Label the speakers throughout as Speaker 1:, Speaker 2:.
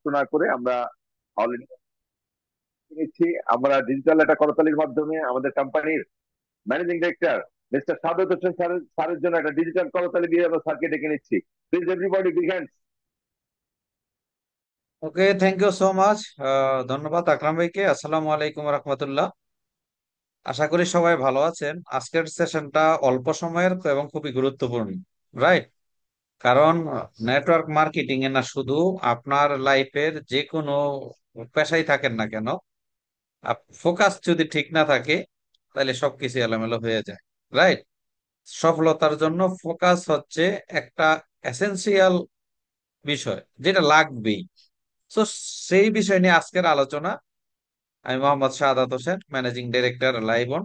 Speaker 1: নষ্ট না করে আমরা অলরেডি নিচ্ছি। আমরা ডিজিটাল একটা করতালির মাধ্যমে আমাদের কোম্পানির managing director mister Sadat Hossain স্যারের জন্য একটা ডিজিটাল করতালি দিয়ে আমরা স্যারকে ডেকে নিচ্ছি। Please everybody big hands.
Speaker 2: Okay, thank you so much. ধন্যবাদ আকরাম ভাইকে। আসসালামু আলাইকুম রহমতুল্লাহ। আশা করি সবাই ভালো আছেন। আজকের সেশনটা অল্প সময়ের এবং খুবই গুরুত্বপূর্ণ, রাইট? কারণ নেটওয়ার্ক মার্কেটিং এ না শুধু, আপনার লাইফের যে কোনো পেশায় থাকেন না কেন, ফোকাস যদি ঠিক না থাকে তাহলে সবকিছু এলোমেলো হয়ে যায়, রাইট? সফলতার জন্য ফোকাস হচ্ছে একটা এসেনশিয়াল বিষয়, যেটা লাগবেই। তো সেই বিষয় নিয়ে আজকের আলোচনা। আমি মোহাম্মদ শাহাদাত হোসেন, ম্যানেজিং ডাইরেক্টর লাইবন।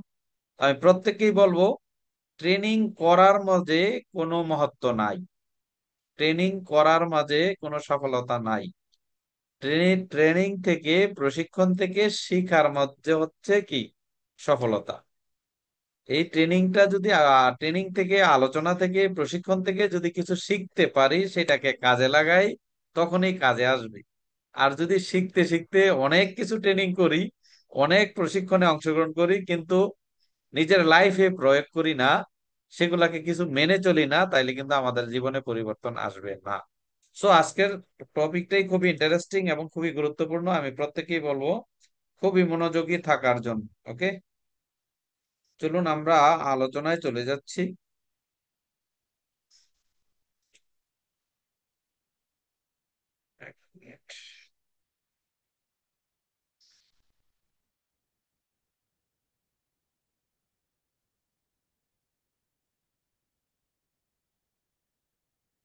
Speaker 2: আমি প্রত্যেককেই বলবো, ট্রেনিং করার মাঝে কোনো মহত্ব নাই, ট্রেনিং করার মাঝে কোনো সফলতা নাই। ট্রেনিং থেকে, প্রশিক্ষণ থেকে শিখার মধ্যে হচ্ছে কি সফলতা। এই ট্রেনিংটা যদি ট্রেনিং থেকে, আলোচনা থেকে, প্রশিক্ষণ থেকে যদি কিছু শিখতে পারি, সেটাকে কাজে লাগাই, তখনই কাজে আসবে। আর যদি শিখতে শিখতে অনেক কিছু ট্রেনিং করি, অনেক প্রশিক্ষণে অংশগ্রহণ করি, কিন্তু নিজের লাইফে প্রয়োগ করি না, সেগুলাকে কিছু মেনে চলি না, তাইলে কিন্তু আমাদের জীবনে পরিবর্তন আসবে না। সো আজকের টপিকটাই খুবই ইন্টারেস্টিং এবং খুবই গুরুত্বপূর্ণ। আমি প্রত্যেকেই বলবো খুবই মনোযোগী থাকার জন্য। ওকে, চলুন আমরা আলোচনায় চলে যাচ্ছি। এক মিনিট।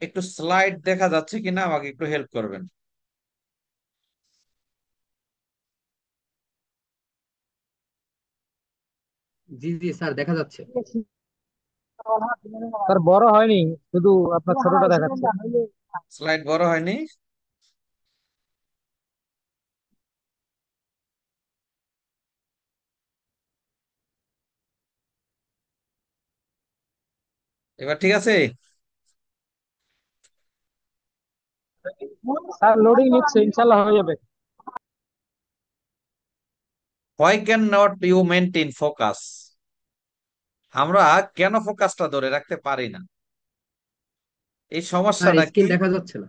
Speaker 2: একটু স্লাইড দেখা যাচ্ছে কিনা আমাকে একটু হেল্প করবেন।
Speaker 3: জি জি স্যার, দেখা যাচ্ছে।
Speaker 4: স্যার বড় হয়নি, শুধু আপনার ছোটটা দেখাচ্ছে।
Speaker 2: স্লাইড বড় হয়নি? এবার ঠিক আছে?
Speaker 4: স্যার লোডিং নিচ্ছে, ইনশাল্লাহ হয়ে যাবে।
Speaker 2: Why can not you maintain focus? আমরা কেন ফোকাসটা ধরে রাখতে পারি না? এই
Speaker 3: স্যার
Speaker 2: সমস্যাটা কি
Speaker 3: স্ক্রিন দেখা যাচ্ছে না।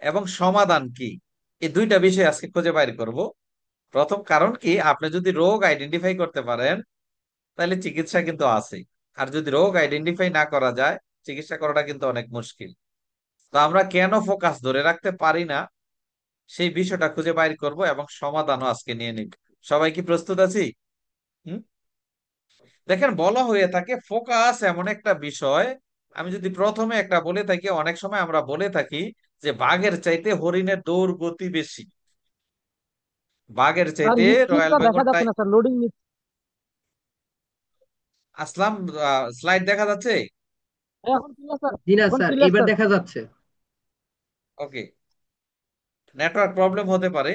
Speaker 2: এবং সমাধান কি? এই দুইটা বিষয় আজকে খুঁজে বাইর করব। প্রথম কারণ কি, আপনি যদি রোগ আইডেন্টিফাই করতে পারেন তাহলে চিকিৎসা কিন্তু আছে। আর যদি রোগ আইডেন্টিফাই না করা যায়, চিকিৎসা করাটা কিন্তু অনেক মুশকিল। তো আমরা কেন ফোকাস ধরে রাখতে পারি না, সেই বিষয়টা খুঁজে বাইর করব এবং সমাধানও আজকে নিয়ে নিব। সবাই কি প্রস্তুত আছি? হুম। দেখেন, বলা হয়ে থাকে ফোকাস এমন একটা বিষয়। আমি যদি প্রথমে একটা বলে থাকি, অনেক সময় আমরা বলে থাকি যে বাঘের চাইতে হরিণের দৌড় গতি বেশি। বাঘের
Speaker 4: স্যার
Speaker 2: চাইতে রয়্যাল
Speaker 4: স্ক্রিনটা দেখা
Speaker 2: বেঙ্গল
Speaker 4: যাচ্ছে না স্যার, লোডিং নিচ্ছে।
Speaker 2: আসলাম, স্লাইড দেখা যাচ্ছে?
Speaker 4: এখন ক্লিয়ার স্যার।
Speaker 3: জি না
Speaker 4: এখন
Speaker 3: স্যার,
Speaker 4: ক্লিয়ার
Speaker 3: এবার
Speaker 4: স্যার।
Speaker 3: দেখা যাচ্ছে।
Speaker 2: ওকে, নেটওয়ার্ক প্রবলেম হতে পারে।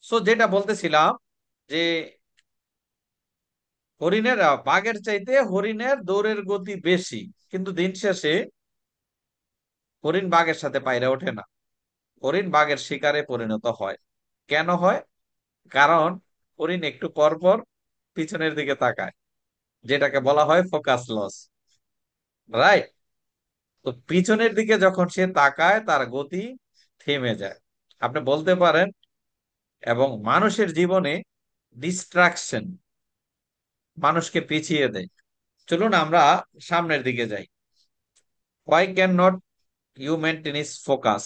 Speaker 2: সো যেটা বলতেছিলাম যে বাঘের চাইতে হরিণের দৌড়ের গতি বেশি, কিন্তু দিন শেষে হরিণ বাঘের সাথে পাইরা ওঠে না, হরিণ বাঘের শিকারে পরিণত হয়। কেন হয়? কারণ হরিণ একটু পর পর পিছনের দিকে তাকায়, যেটাকে বলা হয় ফোকাস লস, রাইট? তো পিছনের দিকে যখন সে তাকায়, তার গতি থেমে যায়। আপনি বলতে পারেন, এবং মানুষের জীবনে ডিস্ট্রাকশন মানুষকে পিছিয়ে দেয়। চলুন আমরা সামনের দিকে যাই। Why can not you maintain is focus?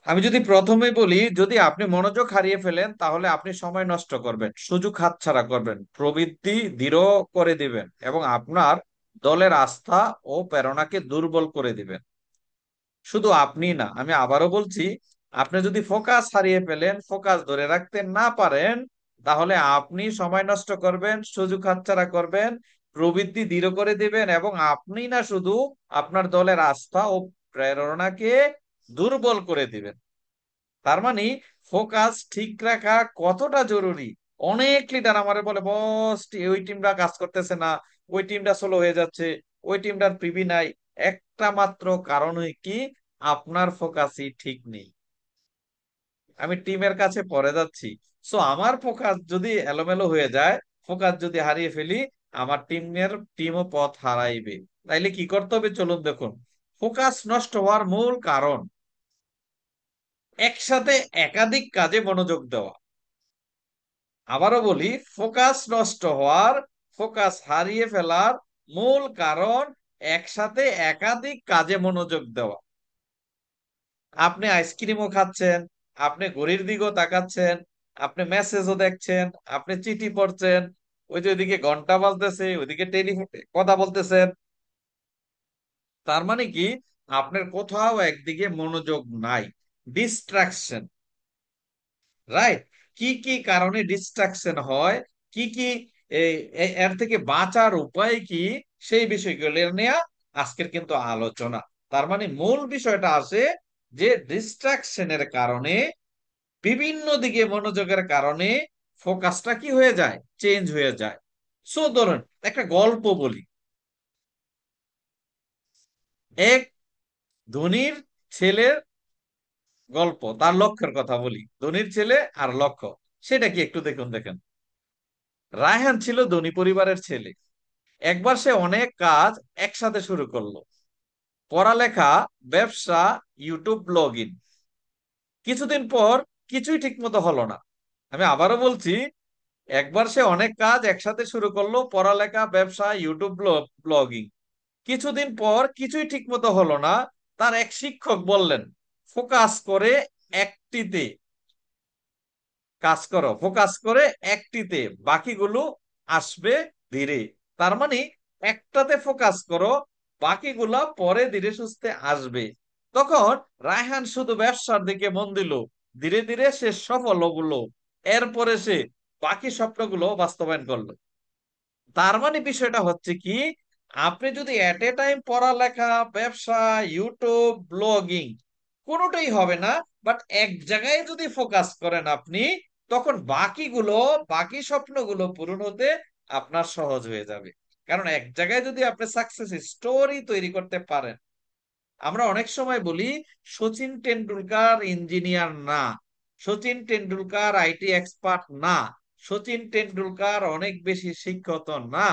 Speaker 2: আমি যদি প্রথমে বলি, যদি আপনি মনোযোগ হারিয়ে ফেলেন তাহলে আপনি সময় নষ্ট করবেন, সুযোগ হাতছাড়া করবেন, প্রবৃত্তি দৃঢ় করে দিবেন এবং আপনার দলের আস্থা ও প্রেরণাকে দুর্বল করে দিবেন। শুধু আপনি না, আমি আবারও বলছি, আপনি যদি ফোকাস হারিয়ে ফেলেন, ফোকাস ধরে রাখতে না পারেন, তাহলে আপনি সময় নষ্ট করবেন, সুযোগ হাতছাড়া করবেন, প্রবৃত্তি দৃঢ় করে দিবেন এবং আপনি না শুধু, আপনার দলের আস্থা ও প্রেরণাকে দুর্বল করে দিবেন। তার মানে ফোকাস ঠিক রাখা কতটা জরুরি। অনেক লিডার আমারে বলে, বস ওই টিমটা কাজ করতেছে না, ওই টিমটা স্লো হয়ে যাচ্ছে, ওই টিমটার পিবি নাই। একটা মাত্র কারণ কি, আপনার ফোকাসই ঠিক নেই। আমি টিমের কাছে পরে যাচ্ছি, সো আমার ফোকাস যদি এলোমেলো হয়ে যায়, ফোকাস যদি হারিয়ে ফেলি, আমার টিমও পথ হারাইবে। তাইলে কি করতে হবে চলুন দেখুন। ফোকাস নষ্ট হওয়ার মূল কারণ একসাথে একাধিক কাজে মনোযোগ দেওয়া। আবারও বলি, ফোকাস হারিয়ে ফেলার মূল কারণ একসাথে একাধিক কাজে মনোযোগ দেওয়া। আপনি আইসক্রিমও খাচ্ছেন, আপনি ঘড়ির দিকেও তাকাচ্ছেন, আপনি মেসেজও দেখছেন, আপনি চিঠি পড়ছেন, ওই যে ওইদিকে ঘন্টা বাজতেছে, ওইদিকে টেলিফোনে কথা বলতেছেন। তার মানে কি, আপনার কোথাও একদিকে মনোযোগ নাই, ডিস্ট্রাকশন। রাইট? কি কি কারণে ডিস্ট্রাকশন হয়, কি কি এর থেকে বাঁচার উপায় কি, সেই বিষয়গুলো নিয়ে আজকের কিন্তু আলোচনা। তার মানে মূল বিষয়টা আছে যে ডিস্ট্রাকশনের কারণে, বিভিন্ন দিকে মনোযোগের কারণে ফোকাসটা কি হয়ে যায়, চেঞ্জ হয়ে যায়। সো ধরুন একটা গল্প বলি। এক ধনীর ছেলের গল্প, তার লক্ষ্যের কথা বলি। ধনীর ছেলে আর লক্ষ্য, সেটা কি একটু দেখেন। রায়হান ছিল ধনী পরিবারের ছেলে। একবার সে অনেক কাজ একসাথে শুরু করলো: পড়ালেখা, ব্যবসা, ইউটিউব, ব্লগিং। কিছুদিন পর কিছুই ঠিক মতো হলো না। আমি আবারও বলছি, একবার সে অনেক কাজ একসাথে শুরু করলো: পড়ালেখা, ব্যবসা, ইউটিউব, ব্লগিং। কিছুদিন পর কিছুই ঠিক মতো হলো না। তার এক শিক্ষক বললেন, ফোকাস করে একটিতে কাজ করো, ফোকাস করে একটিতে, বাকিগুলো আসবে ধীরে। তার মানে একটাতে ফোকাস করো, বাকিগুলা পরে ধীরে সুস্থে আসবে। তখন রায়হান শুধু ব্যবসার দিকে মন দিল। ধীরে ধীরে সে সফল হলো। এরপরে সে বাকি স্বপ্নগুলো বাস্তবায়ন করলো। তার মানে বিষয়টা হচ্ছে কি, আপনি যদি এট এ টাইম পড়ালেখা, ব্যবসা, ইউটিউব, ব্লগিং কোনোটাই হবে না, বাট এক জায়গায় যদি ফোকাস করেন আপনি, তখন বাকি স্বপ্নগুলো পূরণ হতে আপনার সহজ হয়ে যাবে। কারণ এক জায়গায় যদি আপনি সাকসেস স্টোরি তৈরি করতে পারেন। আমরা অনেক সময় বলি সচিন টেন্ডুলকার ইঞ্জিনিয়ার না, সচিন টেন্ডুলকার আইটি এক্সপার্ট না, সচিন টেন্ডুলকার অনেক বেশি শিক্ষিত না,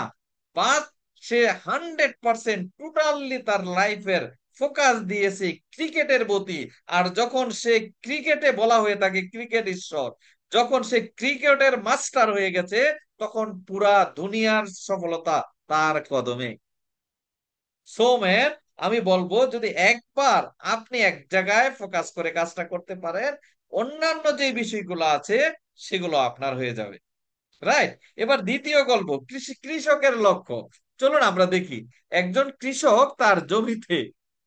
Speaker 2: বাট সে 100% টোটালি তার লাইফের ফোকাস দিয়েছে ক্রিকেটের প্রতি। আর যখন সে ক্রিকেটে বলা হয়ে থাকে ক্রিকেট ঈশ্বর, যখন সে ক্রিকেটের মাস্টার হয়ে গেছে, তখন পুরা দুনিয়ার সফলতা তার কদমে। সো ম্যান, আমি বলবো যদি একবার আপনি এক জায়গায় ফোকাস করে কাজটা করতে পারেন, অন্যান্য যে বিষয়গুলো আছে সেগুলো আপনার হয়ে যাবে। রাইট? এবার দ্বিতীয় গল্প, কৃষকের লক্ষ্য। চলুন আমরা দেখি। একজন কৃষক তার জমিতে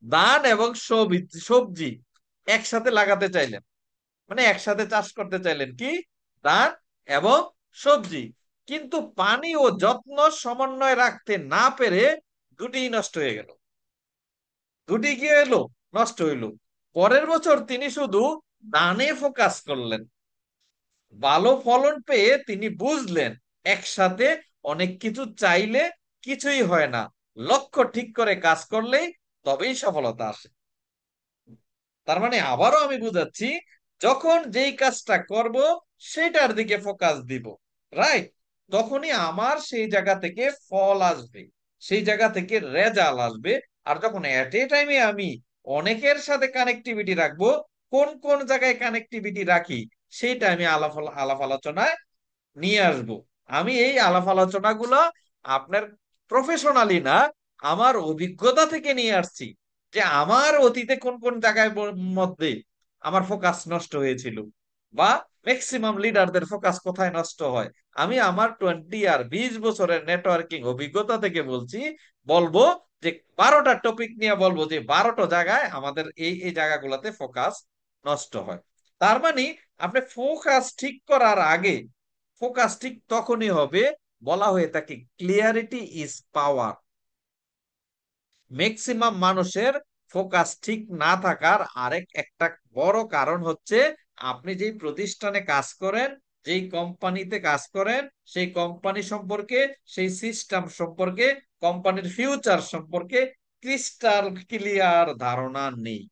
Speaker 2: ধান এবং সবজি একসাথে লাগাতে চাইলেন, মানে একসাথে চাষ করতে চাইলেন, কি, ধান এবং সবজি। কিন্তু পানি ও যত্ন সমন্বয় রাখতে না পেরে দুটিই নষ্ট হয়ে গেল। দুটি কি হইলো, নষ্ট হইলো। পরের বছর তিনি শুধু ধানে ফোকাস করলেন। ভালো ফলন পেয়ে তিনি বুঝলেন একসাথে অনেক কিছু চাইলে কিছুই হয় না, লক্ষ্য ঠিক করে কাজ করলেই তবেই সফলতা আসে। তার মানে আবারও আমি বুঝাচ্ছি, যখন যেই কাজটা করব সেটার দিকে ফোকাস দিব, রাইট, তখনই আমার সেই জায়গা থেকে ফল আসবে, সেই জায়গা থেকে রেজাল্ট আসবে। আর যখন এট এ টাইমে আমি অনেকের সাথে কানেক্টিভিটি রাখবো, কোন কোন জায়গায় কানেক্টিভিটি রাখি সেইটা আমি আলাপ আলোচনায় নিয়ে আসব। আমি এই আলাপ আলোচনাগুলো আপনার প্রফেশনালি না, আমার অভিজ্ঞতা থেকে নিয়ে আসছি, যে আমার অতীতে কোন কোন জায়গায় মধ্যে আমার ফোকাস নষ্ট হয়েছিল, বা ম্যাক্সিমাম লিডারদের ফোকাস কোথায় নষ্ট হয়। আমি আমার 20 আর 20 বছরের নেটওয়ার্কিং অভিজ্ঞতা থেকে বলবো যে 12টা টপিক নিয়ে বলবো যে 12টা জায়গায় আমাদের এই এই জায়গাগুলোতে ফোকাস নষ্ট হয়। তার মানে আপনি ফোকাস ঠিক করার আগে, ফোকাস ঠিক তখনই হবে, বলা হয়ে থাকে ক্লিয়ারিটি ইজ পাওয়ার। ম্যাক্সিমাম মানুষের ফোকাস ঠিক না থাকার আরেক একটা বড় কারণ হচ্ছে, আপনি যেই প্রতিষ্ঠানে কাজ করেন, যেই কোম্পানিতে কাজ করেন, সেই কোম্পানি সম্পর্কে, সেই সিস্টেম সম্পর্কে, কোম্পানির ফিউচার সম্পর্কে ক্রিস্টাল ক্লিয়ার ধারণা নেই।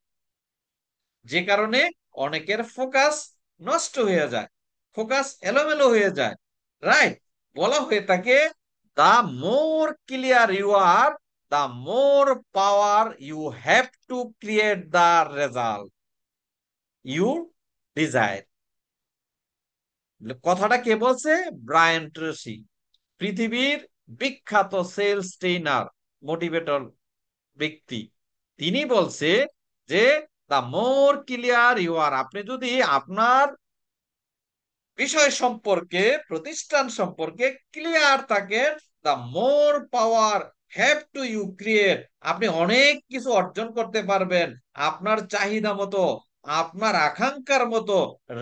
Speaker 2: যে কারণে অনেকের ফোকাস নষ্ট হয়ে যায়, ফোকাস এলোমেলো হয়ে যায়। রাইট? বলা হয়ে থাকে, the more clear you are, the more power you have to create the result you desire. কথাটা কে বলছে? ব্রায়ান ট্রেসি, পৃথিবীর বিখ্যাত সেলস ট্রেনার, মোটিভেটর ব্যক্তি। তিনি বলছে যে দা মোর ক্লিয়ার ইউ আর, আপনি যদি আপনার বিষয় সম্পর্কে, প্রতিষ্ঠান সম্পর্কে ক্লিয়ার থাকেন, দা more power have to you create, আপনি অনেক কিছু অর্জন করতে পারবেন। আপনার চাহিদা মতো, আপনার আকাঙ্ক্ষার মতো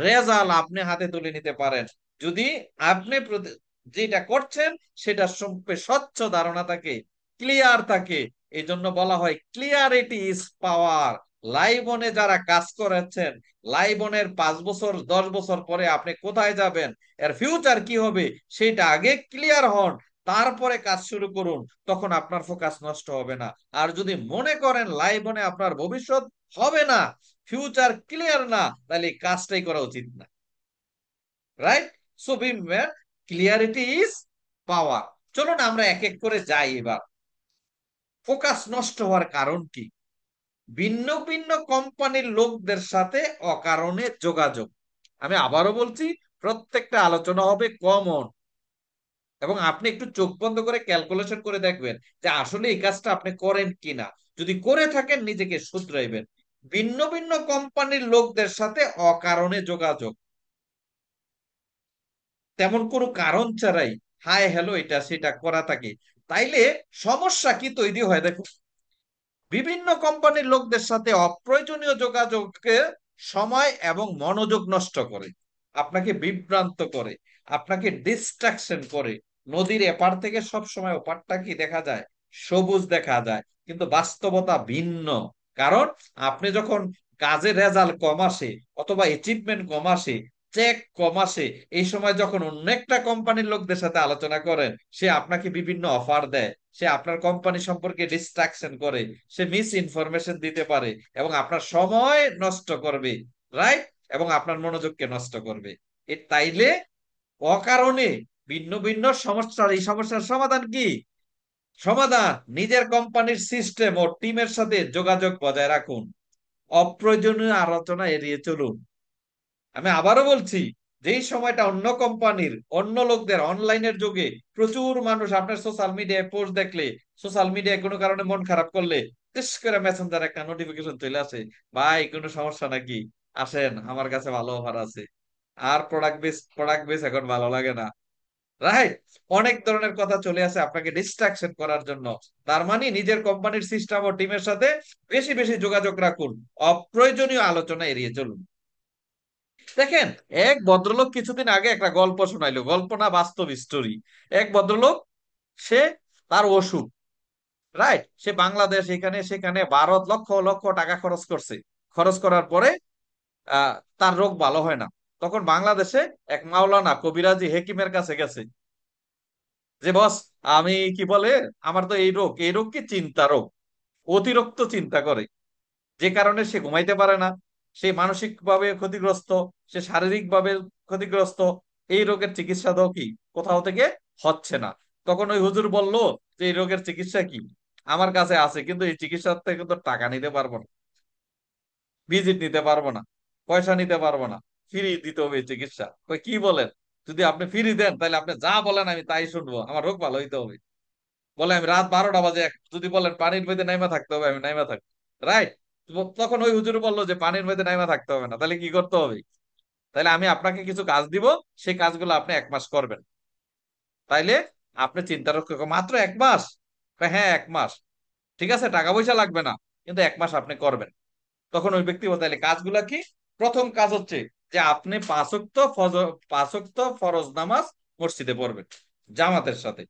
Speaker 2: রেজাল্ট আপনি হাতে তুলে নিতে পারেন, যদি আপনি যেটা করছেন সেটা সম্পর্কে স্বচ্ছ ধারণা থাকে, ক্লিয়ার থাকে। এই জন্য বলা হয় ক্লিয়ারিটি ইজ পাওয়ার। লাইবনে যারা কাজ করেছেন, লাইবনের 5 বছর 10 বছর পরে আপনি কোথায় যাবেন, এর ফিউচার কি হবে, সেটা আগে ক্লিয়ার হন, তারপরে কাজ শুরু করুন, তখন আপনার ফোকাস নষ্ট হবে না। আর যদি মনে করেন লাইবনে আপনার ভবিষ্যৎ হবে না, ফিউচার ক্লিয়ার না, তাহলে কাজটাই করা উচিত না। Right? So remember, clarity is power. চলুন আমরা এক এক করে যাই এবার। ফোকাস নষ্ট হওয়ার কারণ কি? ভিন্ন ভিন্ন কোম্পানির লোকদের সাথে অকারণে যোগাযোগ। আমি আবারও বলছি, প্রত্যেকটা আলোচনা হবে কমন, এবং আপনি একটু চোখ বন্ধ করে ক্যালকুলেশন করে দেখবেন যে আসলে এই কাজটা আপনি করেন কিনা। যদি করে থাকেন, নিজেকে শুধরাইবেন। ভিন্ন ভিন্ন কোম্পানির লোকদের সাথে অকারণে যোগাযোগ, তেমন কোনো কারণ ছাড়াই হাই হ্যালো এটা সেটা করা থাকে, তাইলে সমস্যা কি তৈরি হয় দেখো। বিভিন্ন কোম্পানির লোকদের সাথে অপ্রয়োজনীয় যোগাযোগকে সময় এবং মনোযোগ নষ্ট করে, আপনাকে বিভ্রান্ত করে, আপনাকে ডিস্ট্রাকশন করে। নদীর এপার থেকে সব সময় ওপারটা কি দেখা যায়? সবুজ দেখা যায়, কিন্তু বাস্তবতা ভিন্ন। কারণ আপনি যখন কাজের রেজাল্ট কম আসে, অথবা অ্যাচিভমেন্ট কম আসে, চেক কম আসে, এই সময় যখন অন্য একটা কোম্পানির লোকদের সাথে আলোচনা করেন, সে আপনাকে বিভিন্ন অফার দেয়, সে আপনার কোম্পানি সম্পর্কে ডিস্ট্রাকশন করে, সে মিস ইনফরমেশন দিতে পারে, এবং আপনার সময় নষ্ট করবে। রাইট? এবং আপনার মনোযোগকে নষ্ট করবে। তাইলে অকারণে ভিন্ন ভিন্ন সমস্যার, এই সমস্যার সমাধান কি? সমাধান, নিজের কোম্পানির সিস্টেম ও টিমের সাথে যোগাযোগ বজায় রাখুন, অপ্রয়োজনীয় আলোচনা এড়িয়ে চলুন। আমি আবারও বলছি, যেই সময়টা অন্য কোম্পানির, অন্য লোকদের, অনলাইনের যুগে প্রচুর মানুষ আপনার সোশ্যাল মিডিয়ায় পোস্ট দেখলে, সোশ্যাল মিডিয়ায় কোনো কারণে মন খারাপ করলে, টেস করে মেসেঞ্জার একটা নোটিফিকেশন চলে আসে, ভাই কোনো সমস্যা নাকি, আসেন আমার কাছে ভালো অফার আছে। আর প্রোডাক্ট বেস এখন ভালো লাগে না। রাইট? অনেক ধরনের কথা চলে আসে আপনাকে ডিস্ট্রাকশন করার জন্য। তার মানে নিজের কোম্পানির সিস্টেম ও টিমের সাথে বেশি বেশি যোগাযোগ রাখুন, অপ্রয়োজনীয় আলোচনা এড়িয়ে চলুন। দেখেন, এক ভদ্রলোক কিছুদিন আগে একটা গল্প শোনাইলো, গল্প না বাস্তব স্টোরি। এক ভদ্রলোক, সে, তার অসুখ। রাইট? সে বাংলাদেশ এখানে সেখানে ভারত লক্ষ লক্ষ টাকা খরচ করছে। খরচ করার পরে তার রোগ ভালো হয় না। তখন বাংলাদেশে এক মাওলানা কবিরাজি হেকিমের কাছে গেছে, যে বস, আমি কি বলে, আমার তো এই রোগ কি চিন্তা রোগ, অতিরিক্ত চিন্তা করে, যে কারণে সে ঘুমাইতে পারে না, সে মানসিক ভাবে ক্ষতিগ্রস্ত, সে শারীরিক ভাবে ক্ষতিগ্রস্ত। এই রোগের চিকিৎসা দাও কি, কোথাও থেকে হচ্ছে না। তখন ওই হুজুর বলল যে এই রোগের চিকিৎসা কি, আমার কাছে আছে, কিন্তু এই চিকিৎসা থেকে তো টাকা নিতে পারবো না, ভিজিট নিতে পারবো না, পয়সা নিতে পারবো না, ফ্রি দিতে হবে এই চিকিৎসা। কই কি বলেন? যদি আপনি ফ্রি দেন তাহলে আপনি যা বলেন আমি তাই শুনবো, আমার রোগ ভালো হইতে হবে। বলে আমি রাত 12টা বাজে যদি বলেন পানির মধ্যে নাইমা থাকতে হবে, আমি নাইমা থাকবো। রাইট? তখন ওই হুজুর বললো যে পানির মধ্যে নাইমা থাকতে হবে না, তাহলে কি করতে হবে? তাহলে আমি আপনাকে কিছু কাজ দিব, সেই কাজগুলো আপনি 1 মাস করবেন, তাইলে আপনি চিন্তা রক্ষা, মাত্র 1 মাস? হ্যাঁ 1 মাস, ঠিক আছে, টাকা পয়সা লাগবে না, কিন্তু 1 মাস আপনি করবেন। তখন ওই ব্যক্তি বলতে, তাহলে কাজগুলা কি? প্রথম কাজ হচ্ছে যে আপনি 5 ওয়াক্ত ফরজ নামাজ মসজিদে পড়বেন জামাতের সাথে।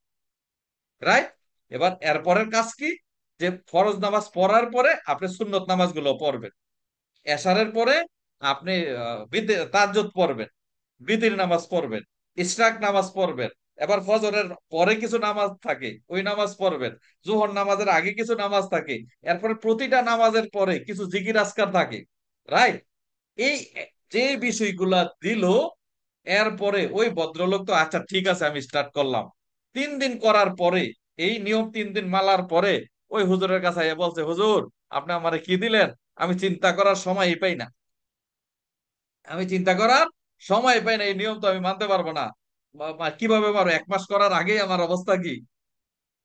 Speaker 2: রাইট? এবার এরপরের কাজ কি? যে ফরজ নামাজ পড়ার পরে আপনি সুন্নত নামাজ গুলো পড়বেন। এশারের পরে আপনি তাহাজ্জুদ পড়বেন, বিতির নামাজ পড়বেন, ইশরাক নামাজ পড়বেন। এবার ফজরের পরে কিছু নামাজ থাকে, ওই নামাজ পড়বেন। জোহর নামাজের আগে কিছু নামাজ থাকে। এরপরে প্রতিটা নামাজের পরে কিছু জিকির আজকার থাকে। রাইট? এই যে বিষয়গুলা দিল, এরপরে ওই ভদ্রলোক তো আচ্ছা ঠিক আছে আমি স্টার্ট করলাম, 3 দিন করার পরে, এই নিয়ম 3 দিন মালার পরে ওই হুজুরের কাছে আইয়া বলছে, হুজুর আপনি আমারে কি দিলেন, আমি চিন্তা করার সময়ই পাই না, আমি চিন্তা করার সময় পাই না, এই নিয়ম তো আমি মানতে পারবো না। কিভাবে পারবো, 1 মাস করার আগেই আমার অবস্থা কি?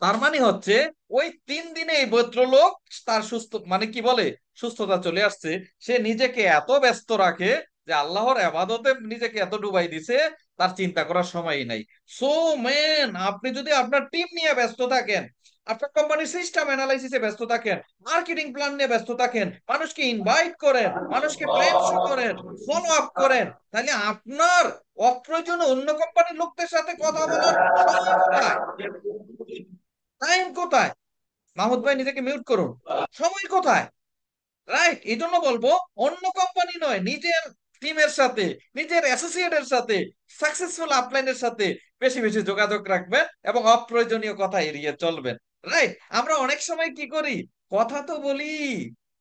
Speaker 2: তার মানে হচ্ছে ওই 3 দিনে এই ভদ্রলোক তার সুস্থ মানে কি বলে সুস্থতা চলে আসছে। সে নিজেকে এত ব্যস্ত রাখে যে আল্লাহর ইবাদতে নিজেকে এত ডুবাই দিছে, তার চিন্তা করার সময়ই নাই। সো ম্যান, আপনি যদি আপনার টিম নিয়ে ব্যস্ত থাকেন, আপনার কোম্পানির সিস্টেম অ্যানালাইসিসে ব্যস্ত থাকেন, মার্কেটিং প্ল্যান নিয়ে ব্যস্ত থাকেন, মানুষকে ইনভাইট করেন, মানুষকে প্ল্যান শো করেন, ফলো আপ করেন, তাহলে আপনার অপ্রয়োজনীয় অন্য কোম্পানির লোকদের সাথে কথা বলার সময় কোথায়, টাইম কোথায়? মাহমুদ ভাই নিজেকে মিউট করুন। সময় কোথায়? রাইট, এই জন্য বলবো অন্য কোম্পানি নয়, নিজের টিমের সাথে, নিজের অ্যাসোসিয়েটের সাথে, সাকসেসফুল আপলাইনের সাথে বেশি বেশি যোগাযোগ রাখবেন এবং অপ্রয়োজনীয় কথা এড়িয়ে চলবেন। রাইট? আমরা অনেক সময় কি করি, কথা তো বলি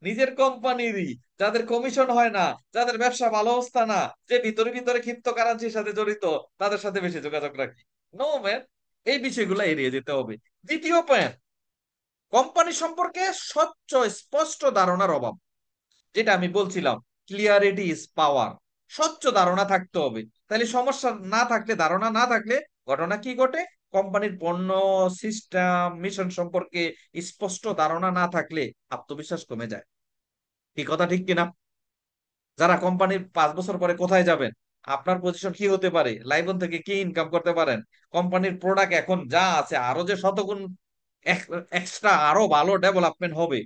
Speaker 2: নিজের কোম্পানিরই, যাদের কমিশন হয় না, যাদের ব্যবসা ভালো অবস্থা না, যে ভিতরে ভিতরে ক্রিপ্টো কারেন্সির সাথে জড়িত, তাদের সাথে বেশি যোগাযোগ রাখি। নো ম্যান, এই বিষয়গুলো এড়িয়ে যেতে হবে। দ্বিতীয় পয়েন্ট, কোম্পানি সম্পর্কে স্বচ্ছ স্পষ্ট ধারণার অভাব, যেটা আমি বলছিলাম, ক্লিয়ারিটি ইজ পাওয়ার। স্বচ্ছ ধারণা থাকতে হবে, তাহলে সমস্যা না থাকলে, ধারণা না থাকলে ঘটনা কি ঘটে, কোম্পানির পণ্য, সিস্টেম, মিশন সম্পর্কে স্পষ্ট ধারণা না থাকলে আত্মবিশ্বাস কমে যায়। কি কথা ঠিক কিনা? যারা কোম্পানির 5 বছর পরে কোথায় যাবেন, আপনার পজিশন কি হতে পারে, লাইবন থেকে কি ইনকাম করতে পারেন, কোম্পানির প্রোডাক্ট এখন যা আছে আরো যে শতগুণ এক্সট্রা আরো ভালো ডেভেলপমেন্ট হবে,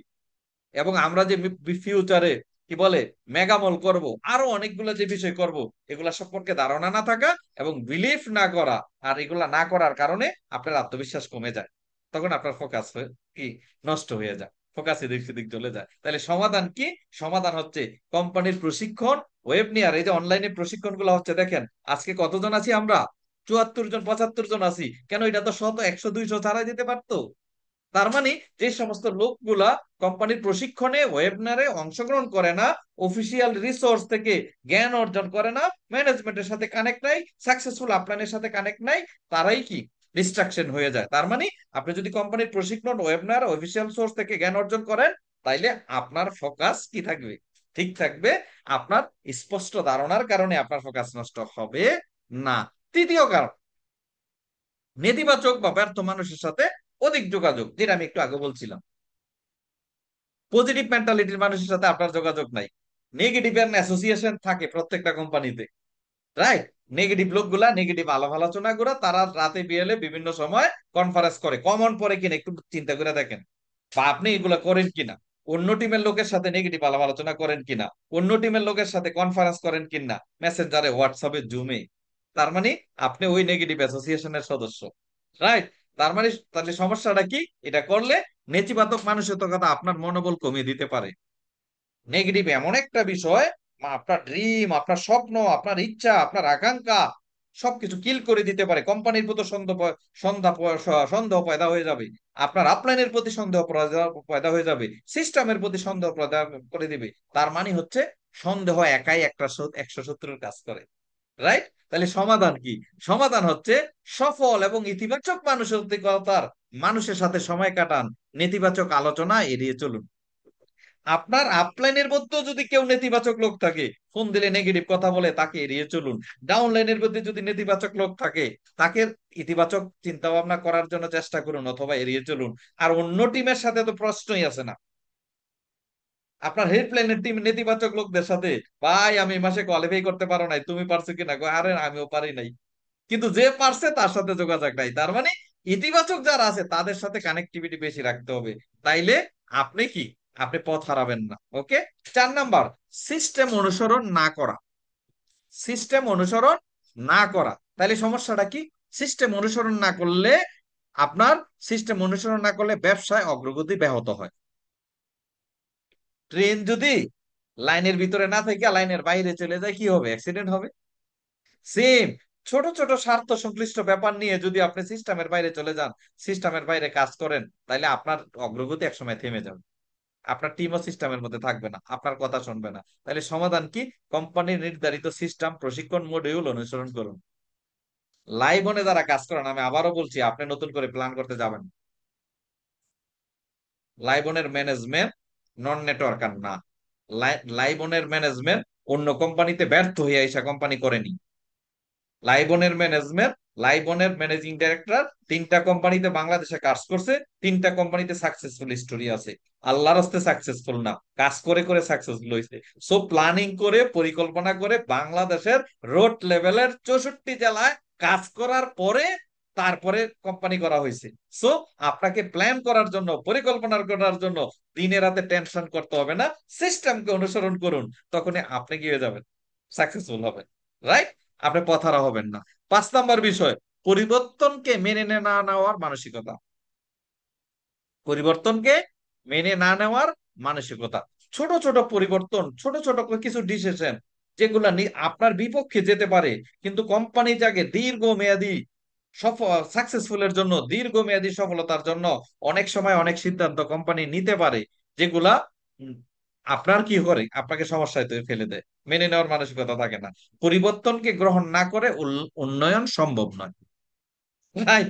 Speaker 2: এবং আমরা যে ফিউচারে কি বলে মেগামল করব, আরো অনেকগুলো যে বিষয় করব, এগুলা সম্পর্কে ধারণা না থাকা এবং বিলিভ না করা, আর এগুলা না করার কারণে আপনার আত্মবিশ্বাস কমে যায়, তখন আপনার ফোকাস কি নষ্ট হয়ে যায়, ফোকাস এদিক সেদিক চলে যায়। তাহলে সমাধান কি? সমাধান হচ্ছে কোম্পানির প্রশিক্ষণ, ওয়েব নিয়ে, আর এই যে অনলাইনে প্রশিক্ষণ গুলো হচ্ছে, দেখেন আজকে কতজন আছি আমরা, 74 জন 75 জন আছি, কেন এটা তো 100 100 200 ছাড়াই দিতে পারতো। তার মানে যে সমস্ত লোকগুলা কোম্পানির প্রশিক্ষণে, ওয়েবিনারে অংশগ্রহণ করে না, অফিসিয়াল রিসোর্স থেকে জ্ঞান অর্জন করে না, ম্যানেজমেন্টের সাথে কানেক্ট নাই, সাকসেসফুল আপলাইনের সাথে কানেক্ট নাই, তারাই কি ডিস্ট্রাকশন হয়ে যায়। তার মানে আপনি যদি কোম্পানির প্রশিক্ষণ, ওয়েবিনার, অফিসিয়াল সোর্স থেকে জ্ঞান অর্জন করেন, তাইলে আপনার ফোকাস কি থাকবে, ঠিক থাকবে। আপনার স্পষ্ট ধারণার কারণে আপনার ফোকাস নষ্ট হবে না। তৃতীয় কারণ, নেতিবাচক বা ব্যর্থ মানুষের সাথে অধিক যোগাযোগ, যেটা আমি একটু আগে বলছিলাম। পজিটিভ মেন্টালিটির মানুষের সাথে আপনার যোগাযোগ নাই, নেগেটিভ এর অ্যাসোসিয়েশন থাকে প্রত্যেকটা কোম্পানিতে। রাইট? নেগেটিভ লোকগুলা, নেগেটিভ আলাপ আলোচনা গুলা, তারা রাতে বিয়েলে বিভিন্ন সময় কনফারেন্স করে, কমন পরে কিনা একটু চিন্তা করে দেখেন, বা আপনি এগুলা করেন কিনা, অন্য টিমের লোকের সাথে নেগেটিভ আলাপ আলোচনা করেন কিনা, অন্য টিমের লোকের সাথে কনফারেন্স করেন কিনা, মেসেঞ্জারে, হোয়াটসঅ্যাপে, জুমে। তার মানে আপনি ওই নেগেটিভ অ্যাসোসিয়েশনের সদস্য। রাইট? তার মানে তাহলে সমস্যাটা কি, এটা করলে নেতিবাচক মানসিকতা আপনার মনোবল কমিয়ে দিতে পারে। নেগেটিভ এমন একটা বিষয়, আপনার ড্রিম, আপনার স্বপ্ন, আপনার ইচ্ছা, আপনার আকাঙ্ক্ষা সবকিছু কিল করে দিতে পারে। কোম্পানির প্রতি সন্দেহ পয়দা হয়ে যাবে, আপনার আপলাইনের প্রতি সন্দেহ পয়দা হয়ে যাবে, সিস্টেমের প্রতি সন্দেহ পয়দা করে দিবে। তার মানে হচ্ছে সন্দেহ একাই একটা 100 শত্রুর কাজ করে। রাইট? তাহলে সমাধান কি? সমাধান হচ্ছে সফল এবং ইতিবাচক মানসিকতার মানুষের সাথে সময় কাটান, নেতিবাচক আলোচনা এড়িয়ে চলুন। আপনার আপলাইনের মধ্যেও যদি কেউ নেতিবাচক লোক থাকে, ফোন দিলে নেগেটিভ কথা বলে, তাকে এড়িয়ে চলুন। ডাউনলাইনের মধ্যে যদি নেতিবাচক লোক থাকে, তাকে ইতিবাচক চিন্তা ভাবনা করার জন্য চেষ্টা করুন অথবা এড়িয়ে চলুন। আর অন্য টিমের সাথে তো প্রশ্নই আসে না। আপনার হেল্পলাইনের টিম নেতিবাচক লোকদের সাথে, ভাই আমি এই মাসে কোয়ালিফাই করতে পারো নাই, তুমি পারছো কিনা, আরে আমিও পারি নাই, কিন্তু যে পারছে তার সাথে যোগাযোগ নাই। তার মানে ইতিবাচক যারা আছে তাদের সাথে কানেক্টিভিটি বেশি রাখতে হবে, তাইলে আপনি কি, আপনি পথ হারাবেন না। ওকে। 4 নাম্বার, সিস্টেম অনুসরণ না করা। সিস্টেম অনুসরণ না করা, তাইলে সমস্যাটা কি? সিস্টেম অনুসরণ না করলে, আপনার সিস্টেম অনুসরণ না করলে ব্যবসায় অগ্রগতি ব্যাহত হয়। ট্রেন যদি লাইনের ভিতরে না থেকে লাইনের বাইরে চলে যায়, কি হবে? অ্যাক্সিডেন্ট হবে। সেম, ছোট ছোট স্বার্থ সংশ্লিষ্ট ব্যাপার নিয়ে যদি আপনি সিস্টেমের বাইরে চলে যান, সিস্টেমের বাইরে কাজ করেন, তাহলে আপনার অগ্রগতি একসময় থেমে যাবে। আপনার টিমও সিস্টেমের মধ্যে থাকবে না, আপনার কথা শুনবে না। তাহলে সমাধান কি? কোম্পানির নির্ধারিত সিস্টেম প্রশিক্ষণ মডিউল অনুসরণ করুন। লাইবনে যারা কাজ করেন, আমি আবারও বলছি, আপনি নতুন করে প্ল্যান করতে যাবেন না। লাইবনের ম্যানেজমেন্ট নন নেটওয়ার্কার না। লাইবনের ম্যানেজমেন্ট অন্য কোম্পানিতে ব্যর্থ হয়ে এসে কোম্পানি করেনি। লাইবনের ম্যানেজমেন্ট, লাইবনের ম্যানেজিং ডাইরেক্টর 3টা কোম্পানিতে বাংলাদেশে কাজ করছে, 3টা কোম্পানিতে সাকসেসফুল স্টোরি আছে। আল্লাহর হস্তে সাকসেসফুল না, কাজ করে করে সাকসেসফুল হয়েছে। সো প্ল্যানিং করে, পরিকল্পনা করে বাংলাদেশের রোড লেভেলের 64 জেলায় কাজ করার পরে তারপরে কোম্পানি করা হয়েছে। সো আপনাকে প্ল্যান করার জন্য, পরিকল্পনা করার জন্য দিনে রাতে টেনশন করতে হবে না, সিস্টেমকে অনুসরণ করুন, তখনই আপনি কি হয়ে যাবেন? সাকসেসফুল হবেন। রাইট? আপনি পথহারা হবেন না। 5 নম্বর বিষয়, পরিবর্তনকে মেনে না নেওয়ার মানসিকতা। পরিবর্তনকে মেনে না নেওয়ার মানসিকতা। ছোট ছোট পরিবর্তন, ছোট ছোট কিছু ডিসিশন যেগুলা আপনার বিপক্ষে যেতে পারে, কিন্তু কোম্পানি যাকে দীর্ঘমেয়াদী সফল সাকসেসফুলের জন্য, দীর্ঘমেয়াদী সফলতার জন্য অনেক সময় অনেক সিদ্ধান্ত কোম্পানি নিতে পারে, যেগুলা উম, আপনার কি করে আপনাকে সমস্যায় তৈরি ফেলে দেয়। মেনে নেওয়ার মানসিকতা থাকে না। পরিবর্তনকে গ্রহণ না করে উন্নয়ন সম্ভব নয়। Right?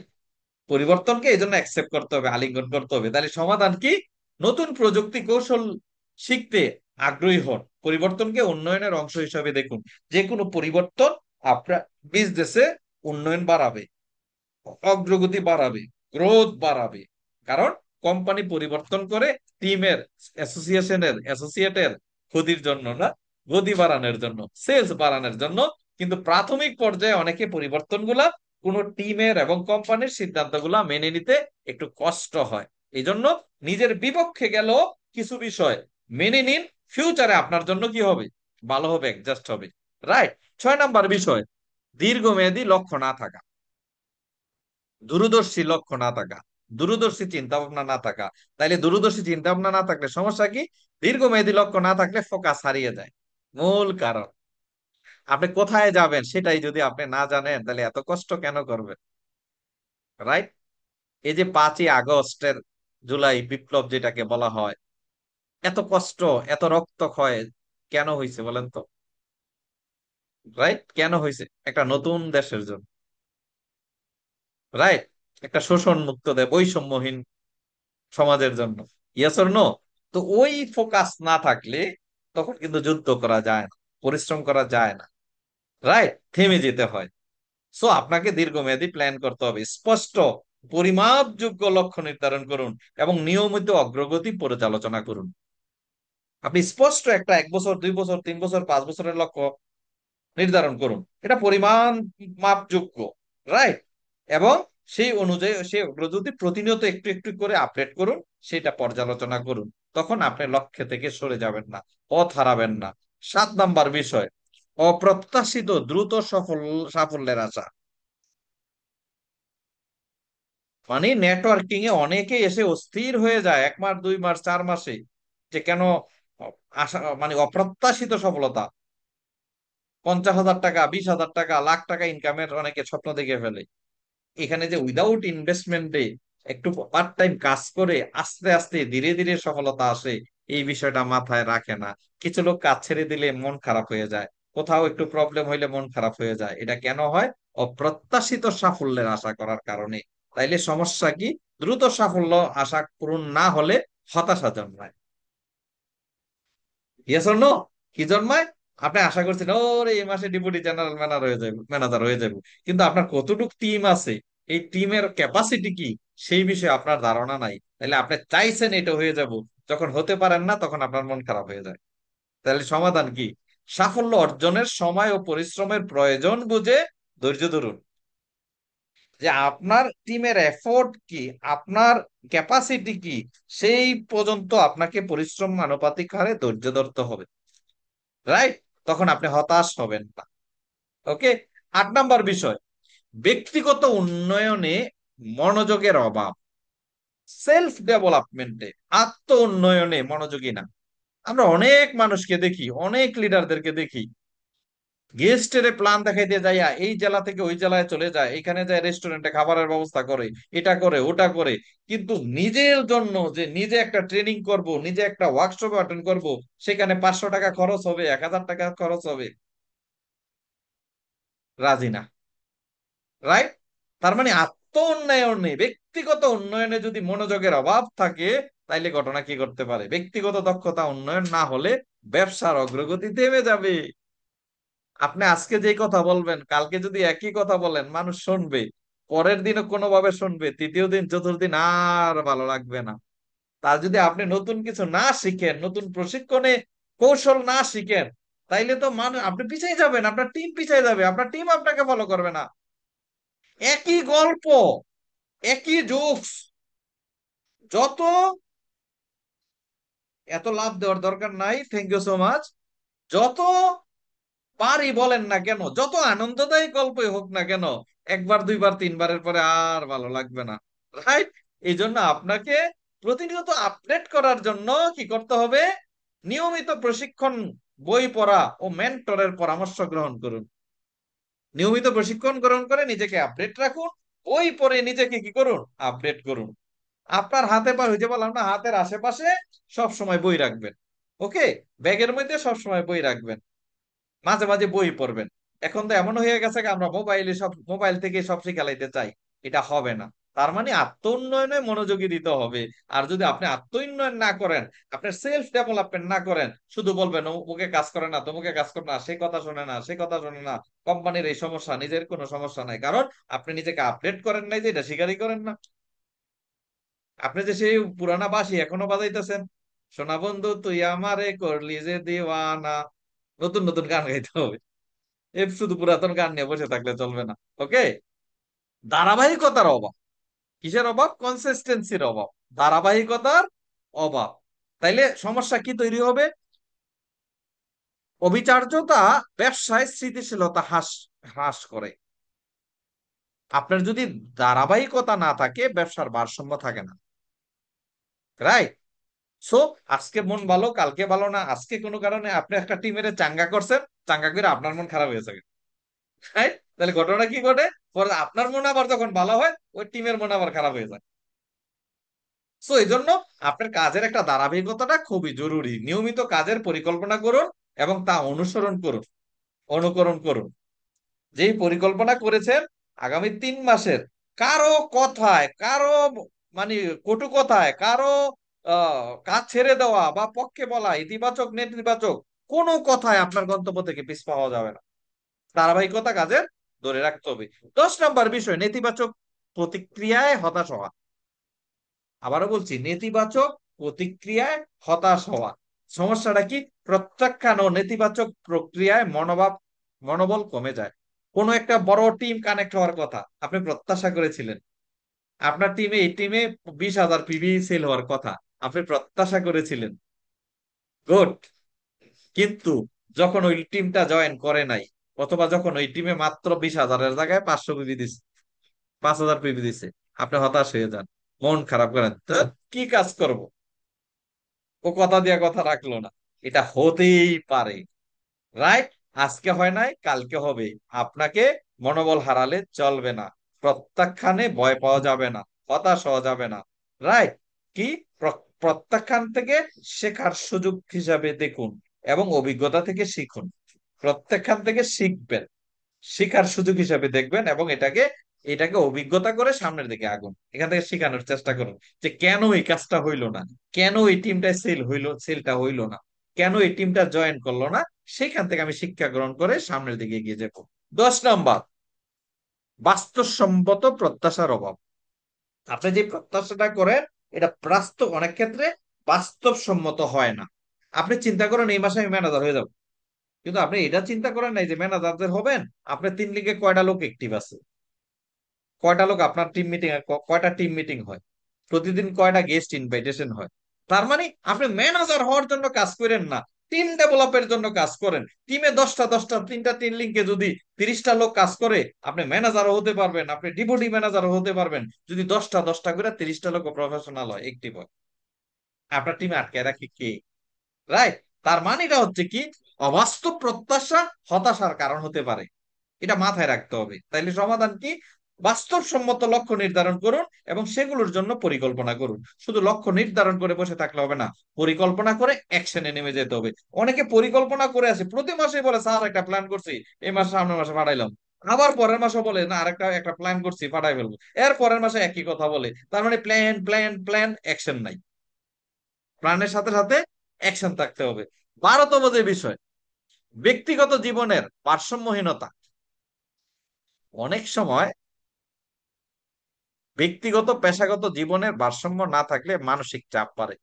Speaker 2: পরিবর্তনকে এই জন্য অ্যাকসেপ্ট করতে হবে, আলিঙ্গন করতে হবে। তাহলে সমাধান কি? নতুন প্রযুক্তি কৌশল শিখতে আগ্রহী হন, পরিবর্তনকে উন্নয়নের অংশ হিসাবে দেখুন। যে কোনো পরিবর্তন আপনার বিজনেসে উন্নয়ন বাড়াবে, অগ্রগতি বাড়াবে, গ্রোথ বাড়াবে। কারণ কোম্পানি পরিবর্তন করে টিমের, অ্যাসোসিয়েটের ক্ষতির জন্য না, গতি বাড়ানোর জন্য, সেলস বাড়ানোর জন্য। কিন্তু প্রাথমিক পর্যায়ে অনেকে পরিবর্তনগুলা কোন টিমের এবং কোম্পানির সিদ্ধান্তগুলা মেনে নিতে একটু কষ্ট হয়। এই জন্য নিজের বিপক্ষে গেল কিছু বিষয় মেনে নিন, ফিউচারে আপনার জন্য কি হবে? ভালো হবে, অ্যাডজাস্ট হবে। রাইট? 6 নম্বর বিষয়, দীর্ঘমেয়াদী লক্ষ্য না থাকা, দূরদর্শী লক্ষ্য না থাকা, দূরদর্শী চিন্তা ভাবনা না থাকা। তাইলে দূরদর্শী চিন্তা ভাবনা না থাকলে সমস্যা কি? দীর্ঘমেয়াদী লক্ষ্য না থাকলে ফোকাস হারিয়ে যায়। মূল কারণ, আপনি কোথায় যাবেন সেটাই যদি আপনি না জানেন, তাহলে এত কষ্ট কেন করবেন? রাইট? এই যে 5ই আগস্টের জুলাই বিপ্লব যেটাকে বলা হয়, এত কষ্ট, এত রক্তক্ষয় কেন হয়েছে বলেন তো? রাইট? কেন হয়েছে? একটা নতুন দেশের জন্য। রাইট? একটা শোষণ মুক্ত দেয়, বৈষম্যহীন সমাজের জন্য। Yes or no? তো ওই ফোকাস না থাকলে তখন কিন্তু যুদ্ধ করা যায় না, পরিশ্রম করা যায় না। রাইট? থেমে যেতে হয়। সো আপনাকে দীর্ঘমেয়াদী প্ল্যান করতে হবে, স্পষ্ট পরিমাপযোগ্য লক্ষ্য নির্ধারণ করুন এবং নিয়মিত অগ্রগতি পর্যালোচনা করুন। আপনি স্পষ্ট একটা 1 বছর, 2 বছর, 3 বছর, 5 বছরের লক্ষ্য নির্ধারণ করুন, এটা পরিমাণ মাপযোগ্য। রাইট? এবং সেই অনুযায়ী সেই অগ্রগতি প্রতিনিয়ত একটু একটু করে আপডেট করুন, সেটা পর্যালোচনা করুন। তখন আপনি লক্ষ্য থেকে সরে যাবেন না, পথ হারাবেন না। 7 নম্বর বিষয়, অপ্রত্যাশিত দ্রুত সাফল্যের আশা। মানে নেটওয়ার্কিং এ অনেকে এসে অস্থির হয়ে যায় 1 মাস, 2 মাস, 4 মাসে, যে কেন আশা, মানে অপ্রত্যাশিত সফলতা, 50,000 টাকা, 20,000 টাকা, লাখ টাকা ইনকামের অনেকে স্বপ্ন দেখে ফেলে। এখানে যে উইদাউট ইনভেস্টমেন্টে একটু পার্ট টাইম কাজ করে আস্তে আস্তে ধীরে ধীরে সফলতা আসে, এই বিষয়টা মাথায় রাখে না। কিছু লোক কাজ ছেড়ে দিলে মন খারাপ হয়ে যায়, কোথাও একটু প্রবলেম হইলে মন খারাপ হয়ে যায়। এটা কেন হয়? অপ্রত্যাশিত সাফল্যের আশা করার কারণে। তাইলে সমস্যা কি? দ্রুত সাফল্য আশা পূরণ না হলে হতাশা জন্মায়। Yes or no? কি জন্মায়? আপনি আশা করছেন ওরে এই মাসে ডেপুটি জেনারেল ম্যানেজার হয়ে যাবে, কিন্তু আপনার কতটুকু টিম আছে, এই টিমের ক্যাপাসিটি কি, সেই বিষয়ে আপনার ধারণা নাই। তাহলে আপনি চাইছেন এটা হয়ে যাব, যখন হতে পারেন না তখন আপনার মন খারাপ হয়ে যায়। তাহলে সমাধান কি? সাফল্য অর্জনের সময় ও পরিশ্রমের প্রয়োজন বুঝে ধৈর্য ধরুন। যে আপনার টিমের এফোর্ট কি, আপনার ক্যাপাসিটি কি, সেই পর্যন্ত আপনাকে পরিশ্রম আনুপাতিক হারে ধৈর্য ধরতে হবে। রাইট? তখন আপনি হতাশ হবেন না। ওকে? 8 নম্বর বিষয়, ব্যক্তিগত উন্নয়নে মনোযোগের অভাব। সেলফ ডেভেলপমেন্টে, আত্ম উন্নয়নে মনোযোগী না। আমরা অনেক মানুষকে দেখি, অনেক লিডারদেরকে দেখি, গেস্টের প্ল্যান দেখাইতে যাইয়া এই জেলা থেকে ওই জেলায় চলে যায়, এখানে যায় রেস্টুরেন্টে খাবারের ব্যবস্থা করে, এটা করে ওটা করে, কিন্তু নিজের জন্য যে নিজে একটা ট্রেনিং করব, নিজে একটা ওয়ার্কশপ অ্যাটেন্ড করব, সেখানে 500 টাকা খরচ হবে, 1000 টাকা খরচ হবে, রাজি না। রাইট? তার মানে আত্ম উন্নয়নে, ব্যক্তিগত উন্নয়নে যদি মনোযোগের অভাব থাকে, তাইলে ঘটনা কি করতে পারে? ব্যক্তিগত দক্ষতা উন্নয়ন না হলে ব্যবসার অগ্রগতি থেমে যাবে। আপনি আজকে যে কথা বলবেন, কালকে যদি একই কথা বলেন, মানুষ শুনবে, পরের দিনও কোনোভাবে শুনবে, তৃতীয় দিন চতুর্থ দিন আর ভালো লাগবে না। তার যদি আপনি নতুন কিছু না শিখেন, নতুন প্রশিক্ষণে কৌশল না শিখেন, তাইলে তো মানুষ, আপনি পিছিয়ে যাবেন, আপনার টিম পিছিয়ে যাবে, আপনার টিম আপনাকে ফলো করবে না। একই গল্প, একই জোকস, যত, এত লাভ দেওয়ার দরকার নাই, থ্যাংক ইউ সো মাচ। যত পারি বলেন না কেন, যত আনন্দদায়ক গল্পই হোক না কেন, একবার দুইবার তিনবারের পরে আর ভালো লাগবে না। রাইট? এই জন্য আপনাকে প্রতিনিয়ত আপডেট করার জন্য কি করতে হবে? নিয়মিত প্রশিক্ষণ, বই পড়া ও মেন্টরের পরামর্শ গ্রহণ করুন। নিয়মিত প্রশিক্ষণ গ্রহণ করে নিজেকে আপডেট রাখুন, বই পড়ে নিজেকে কি করুন? আপডেট করুন। আপনার হাতে পা হইতে বললাম না, হাতের আশেপাশে সব সময় বই রাখবেন। ওকে? ব্যাগের মধ্যে সব সময় বই রাখবেন, মাঝে মাঝে বই পড়বেন। এখন তো এমন হয়ে গেছে যে আমরা মোবাইল থেকে সব শিখালাইতে চাই, এটা হবে না। তার মানে আত্ম উন্নয়নে মনোযোগী দিতে হবে। আর যদি আপনি আত্ম উন্নয়ন না করেন, আপনার সেলফ ডেভেলপমেন্ট না করেন, শুধু বলবেন ওকে কাজ করে না, তোমাকে কাজ করে না, সে কথা শোনে না, সে কথা শোনে না, কোম্পানির এই সমস্যা, নিজের কোনো সমস্যা নাই, কারণ আপনি নিজেকে আপডেট করেন নাই, যে এটা স্বীকারই করেন না। আপনি যে সেই পুরানা বাঁশি এখনো বাজাইতেছেন, সোনা বন্ধু তুই আমারে করলি যে দিওয়ানা, নতুন নতুন গান গাইতে হবে। শুধু পুরাতন গান নিয়ে বসে থাকলে চলবে না। ওকে? ধারাবাহিকতার অভাব। কিসের অভাব? কনসিস্টেন্সির অভাব, ধারাবাহিকতার অভাব। তাইলে সমস্যা কি তৈরি হবে? অবিচার্যতা ব্যবসায় স্থিতিশীলতা হ্রাস হ্রাস করে। আপনার যদি ধারাবাহিকতা না থাকে, ব্যবসার ভারসাম্য থাকে না। রাইট? সো আজকে মন ভালো, কালকে ভালো না। আজকে কোনো কারণে আপনি একটা টিমের চাঙ্গা করছেন, চাঙ্গা করে আপনার মন খারাপ হয়ে যাবে। রাইট? তাহলে ঘটনা কি ঘটে? পরে আপনার মন আবার যখন ভালো হয়, ওই টিমের মন আবার খারাপ হয়ে যায়। সো এই জন্য আপনার কাজের একটা ধারাবাহিকতাটা খুবই জরুরি। নিয়মিত কাজের পরিকল্পনা করুন এবং তা অনুসরণ করুন, অনুকরণ করুন। যেই পরিকল্পনা করেছেন আগামী 3 মাসের, কারো কথায়, কারো মানে কটু কথায়, কারো কাজ ছেড়ে দেওয়া বা পক্ষে বলা, ইতিবাচক নেতিবাচক কোনো কথায় আপনার গন্তব্য থেকে পিছ পাওয়া যাবে না। ধারাবাহিকতা কাজের ধরে রাখতে হবে। 10 নম্বর বিষয়, নেতিবাচক প্রতিক্রিয়ায় হতাশ হওয়া। আবারও বলছি, নেতিবাচক প্রতিক্রিয়ায় হতাশ হওয়া। সমস্যাটা কি? প্রত্যাখ্যান ও নেতিবাচক প্রক্রিয়ায় মনোবল কমে যায়। কোনো একটা বড় টিম কানেক্ট হওয়ার কথা, আপনি প্রত্যাশা করেছিলেন, আপনার টিমে, এই টিমে 20,000 পিভি সেল হওয়ার কথা, আপনি প্রত্যাশা করেছিলেন, গুড। কিন্তু যখন ওই টিমটা জয়েন করে নাই, অথবা যখন ওই টিমে মাত্র 20,000-এর জায়গায় 500 পিভি দিচ্ছে, 5,000 পিভি দিচ্ছে, আপনি হতাশ হয়ে যান, মন খারাপ করেন, ধ্যাৎ, কি কাজ করব, ও কথা দিয়ে কথা রাখলো না। এটা হতেই পারে। রাইট? আজকে হয় নাই, কালকে হবে। আপনাকে মনোবল হারালে চলবে না, প্রত্যাখ্যানে ভয় পাওয়া যাবে না, হতাশ হওয়া যাবে না। রাইট? কি? প্রত্যাখ্যান থেকে শেখার সুযোগ হিসাবে দেখুন এবং অভিজ্ঞতা থেকে শিখুন। প্রত্যাখ্যান থেকে শিখবেন, শিখার সুযোগ হিসাবে দেখবেন এবং এটাকে এটাকে অভিজ্ঞতা করে সামনের দিকে আগুন, এখান থেকে শেখানোর চেষ্টা করুন যে কেন এই কাজটা হইলো না, কেন এই টিমটা সেলটা হইলো না, কেন এই টিমটা জয়েন করলো না। সেখান থেকে আমি শিক্ষা গ্রহণ করে সামনের দিকে এগিয়ে যাবো। 10 নম্বর, বাস্তবসম্মত প্রত্যাশার অভাব। আপনি যে প্রত্যাশাটা করেন, এটা অনেক ক্ষেত্রে বাস্তবসম্মত হয় না। আপনি চিন্তা করেন এই মাসে আমি ম্যানেজার হয়ে যাবো, কিন্তু আপনি এটা চিন্তা করেন নাই যে ম্যানেজারদের হবেন। আপনার 3 লিগে কয়টা লোক অ্যাক্টিভ আছে, কয়টা লোক আপনার টিম মিটিং, কয়টা টিম মিটিং হয়, প্রতিদিন কয়টা গেস্ট ইনভাইটেশন হয়। তার মানে আপনি ম্যানেজার হওয়ার জন্য কাজ করেন না, টিম ডেভেলপের জন্য কাজ করেন। টিমে 10টা 10টা, 3টা 3 লিঙ্কে যদি 30টা লোক কাজ করে, আপনি ম্যানেজারও হতে পারবেন, আপনি ডেপুটি ম্যানেজারও হতে পারবেন, যদি 10টা 10টা করে 30টা লোক প্রফেশনাল হয়, অ্যাক্টিভ হয়। আপনার টিমে আটকে রাখে কে? রাইট? তার মানেটা হচ্ছে কি, অবাস্তব প্রত্যাশা হতাশার কারণ হতে পারে। এটা মাথায় রাখতে হবে। তাইলে সমাধান কি? বাস্তবসম্মত লক্ষ্য নির্ধারণ করুন এবং সেগুলোর জন্য পরিকল্পনা করুন। শুধু লক্ষ্য নির্ধারণ করে বসে থাকলে হবে না, পরিকল্পনা করে অ্যাকশনে নেমে যেতে হবে। অনেকে পরিকল্পনা করে আসে, প্রতি মাসে বলে স্যার একটা প্ল্যান করছি, এই মাসে সামনের মাসে পাঠাইলাম, আবার পরের মাসে বলে না আরেকটা একটা প্ল্যান করছি পাঠাই ফেলবো, এর পরের মাসে একই কথা বলে। তার মানে প্ল্যান প্ল্যান প্ল্যান, অ্যাকশন নাই। প্ল্যানের সাথে সাথে অ্যাকশন থাকতে হবে। 12তম যে বিষয়, ব্যক্তিগত জীবনের ভারসাম্যহীনতা। অনেক সময় ব্যক্তিগত পেশাগত জীবনের ভারসাম্য না থাকলে মানসিক চাপ বাড়ে।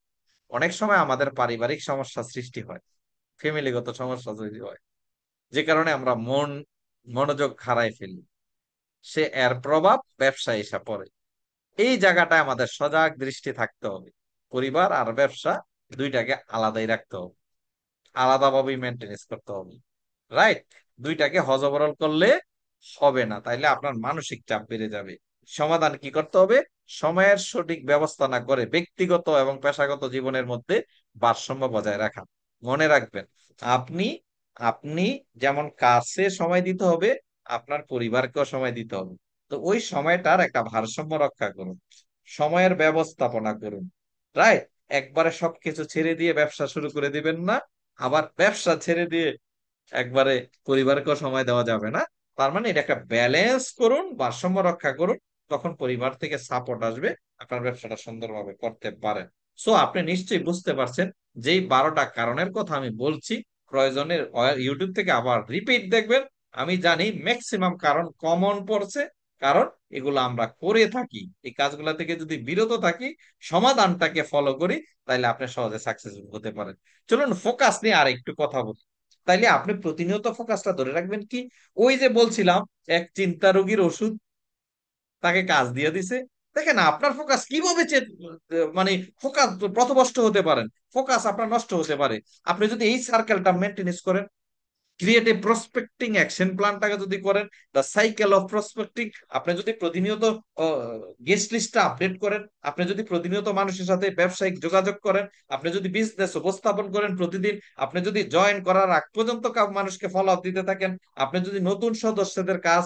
Speaker 2: অনেক সময় আমাদের পারিবারিক সমস্যা সৃষ্টি হয়, ফ্যামিলিগত সমস্যা তৈরি হয়, যে কারণে আমরা মনোযোগ হারাই ফেলি। এর প্রভাব ব্যবসায় এসে পড়ে। এই জায়গাটায় আমাদের সজাগ দৃষ্টি থাকতে হবে। পরিবার আর ব্যবসা দুইটাকে আলাদাই রাখতে হবে, আলাদাভাবেই মেনটেনেন্স করতে হবে। রাইট? দুইটাকে হজবরল করলে হবে না, তাইলে আপনার মানসিক চাপ বেড়ে যাবে। সমাধান কি করতে হবে? সময়ের সঠিক ব্যবস্থা না করে ব্যক্তিগত এবং পেশাগত জীবনের মধ্যে ভারসাম্য বজায় রাখা। মনে রাখবেন, আপনি আপনি যেমন কাজে সময় দিতে হবে, আপনার পরিবারকেও সময় দিতে হবে। তো ওই সময়টার একটা ভারসাম্য রক্ষা করুন, সময়ের ব্যবস্থাপনা করুন। রাইট? একবারে সবকিছু ছেড়ে দিয়ে ব্যবসা শুরু করে দিবেন না, আবার ব্যবসা ছেড়ে দিয়ে একবারে পরিবারকেও সময় দেওয়া যাবে না। তার মানে এটা একটা ব্যালেন্স করুন, ভারসাম্য রক্ষা করুন, তখন পরিবার থেকে সাপোর্ট আসবে, আপনার ব্যবসাটা সুন্দরভাবে করতে পারেন। সো আপনি নিশ্চয়ই বুঝতে পারছেন যেই 12টা কারণের কথা আমি বলছি, প্রয়োজনের ইউটিউব থেকে আবার রিপিট দেখবেন। আমি জানি ম্যাক্সিমাম কারণ কমন পড়ছে, কারণ এগুলো আমরা করে থাকি। এই কাজগুলা থেকে যদি বিরত থাকি, সমাধানটাকে ফলো করি, তাহলে আপনি সহজে সাকসেসফুল হতে পারেন। চলুন ফোকাস নিয়ে আর একটু কথা বলি। তাইলে আপনি প্রতিনিয়ত ফোকাসটা ধরে রাখবেন কি? ওই যে বলছিলাম, এক চিন্তা রোগীর ওষুধ তাকে কাজ দিয়ে দিছে। দেখেন আপনার ফোকাস কিভাবে মানে ফোকাস পথভ্রষ্ট হতে পারেন, ফোকাস আপনার নষ্ট হতে পারে। আপনি যদি এই সার্কেলটা মেনটেনেন্স করেন, ক্রিয়েট এ প্রসপেক্টিং অ্যাকশন প্ল্যানটাকে যদি করেন, দ্য সাইকেল অফ প্রসপেক্টিং, আপনি যদি প্রতিনিয়ত গেস্ট লিস্টটা আপডেট করেন, আপনি যদি প্রতিনিয়ত মানুষের সাথে ব্যবসায়িক যোগাযোগ করেন, আপনি যদি বিজনেস উপস্থাপন করেন প্রতিদিন, আপনি যদি জয়েন করার আগ পর্যন্ত মানুষকে ফলো আপ দিতে থাকেন, আপনি যদি নতুন সদস্যদের কাজ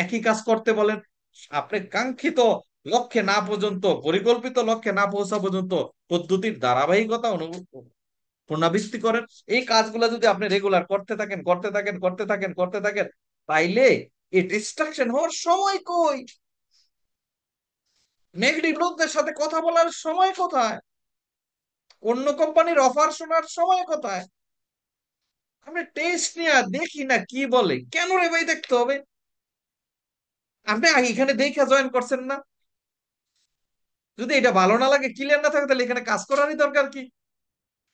Speaker 2: একই কাজ করতে বলেন, আপনি কাঙ্ক্ষিত লক্ষ্যে না পর্যন্ত, পরিকল্পিত লক্ষ্যে না পৌঁছা পর্যন্ত পদ্ধতির ধারাবাহিকতা পুনরাবৃত্তি করেন, এই কাজগুলো যদি আপনি রেগুলার করতে থাকেন করতে থাকেন করতে থাকেন করতে থাকেন, তাইলে এই ডিস্ট্রাকশন হওয়ার সময় কই? নেগেটিভ লোকদের সাথে কথা বলার সময় কোথায়? অন্য কোম্পানির অফার শোনার সময় কোথায়? আমরা টেস্ট নিয়ে দেখি না কি বলে, কেন রে ভাই দেখতে হবে? আপনি আগে এখানে দেখে জয়েন করছেন না? যদি এটা ভালো না লাগে, ক্লিয়ার না থাকে, তাহলে এখানে কাজ করারই দরকার কি?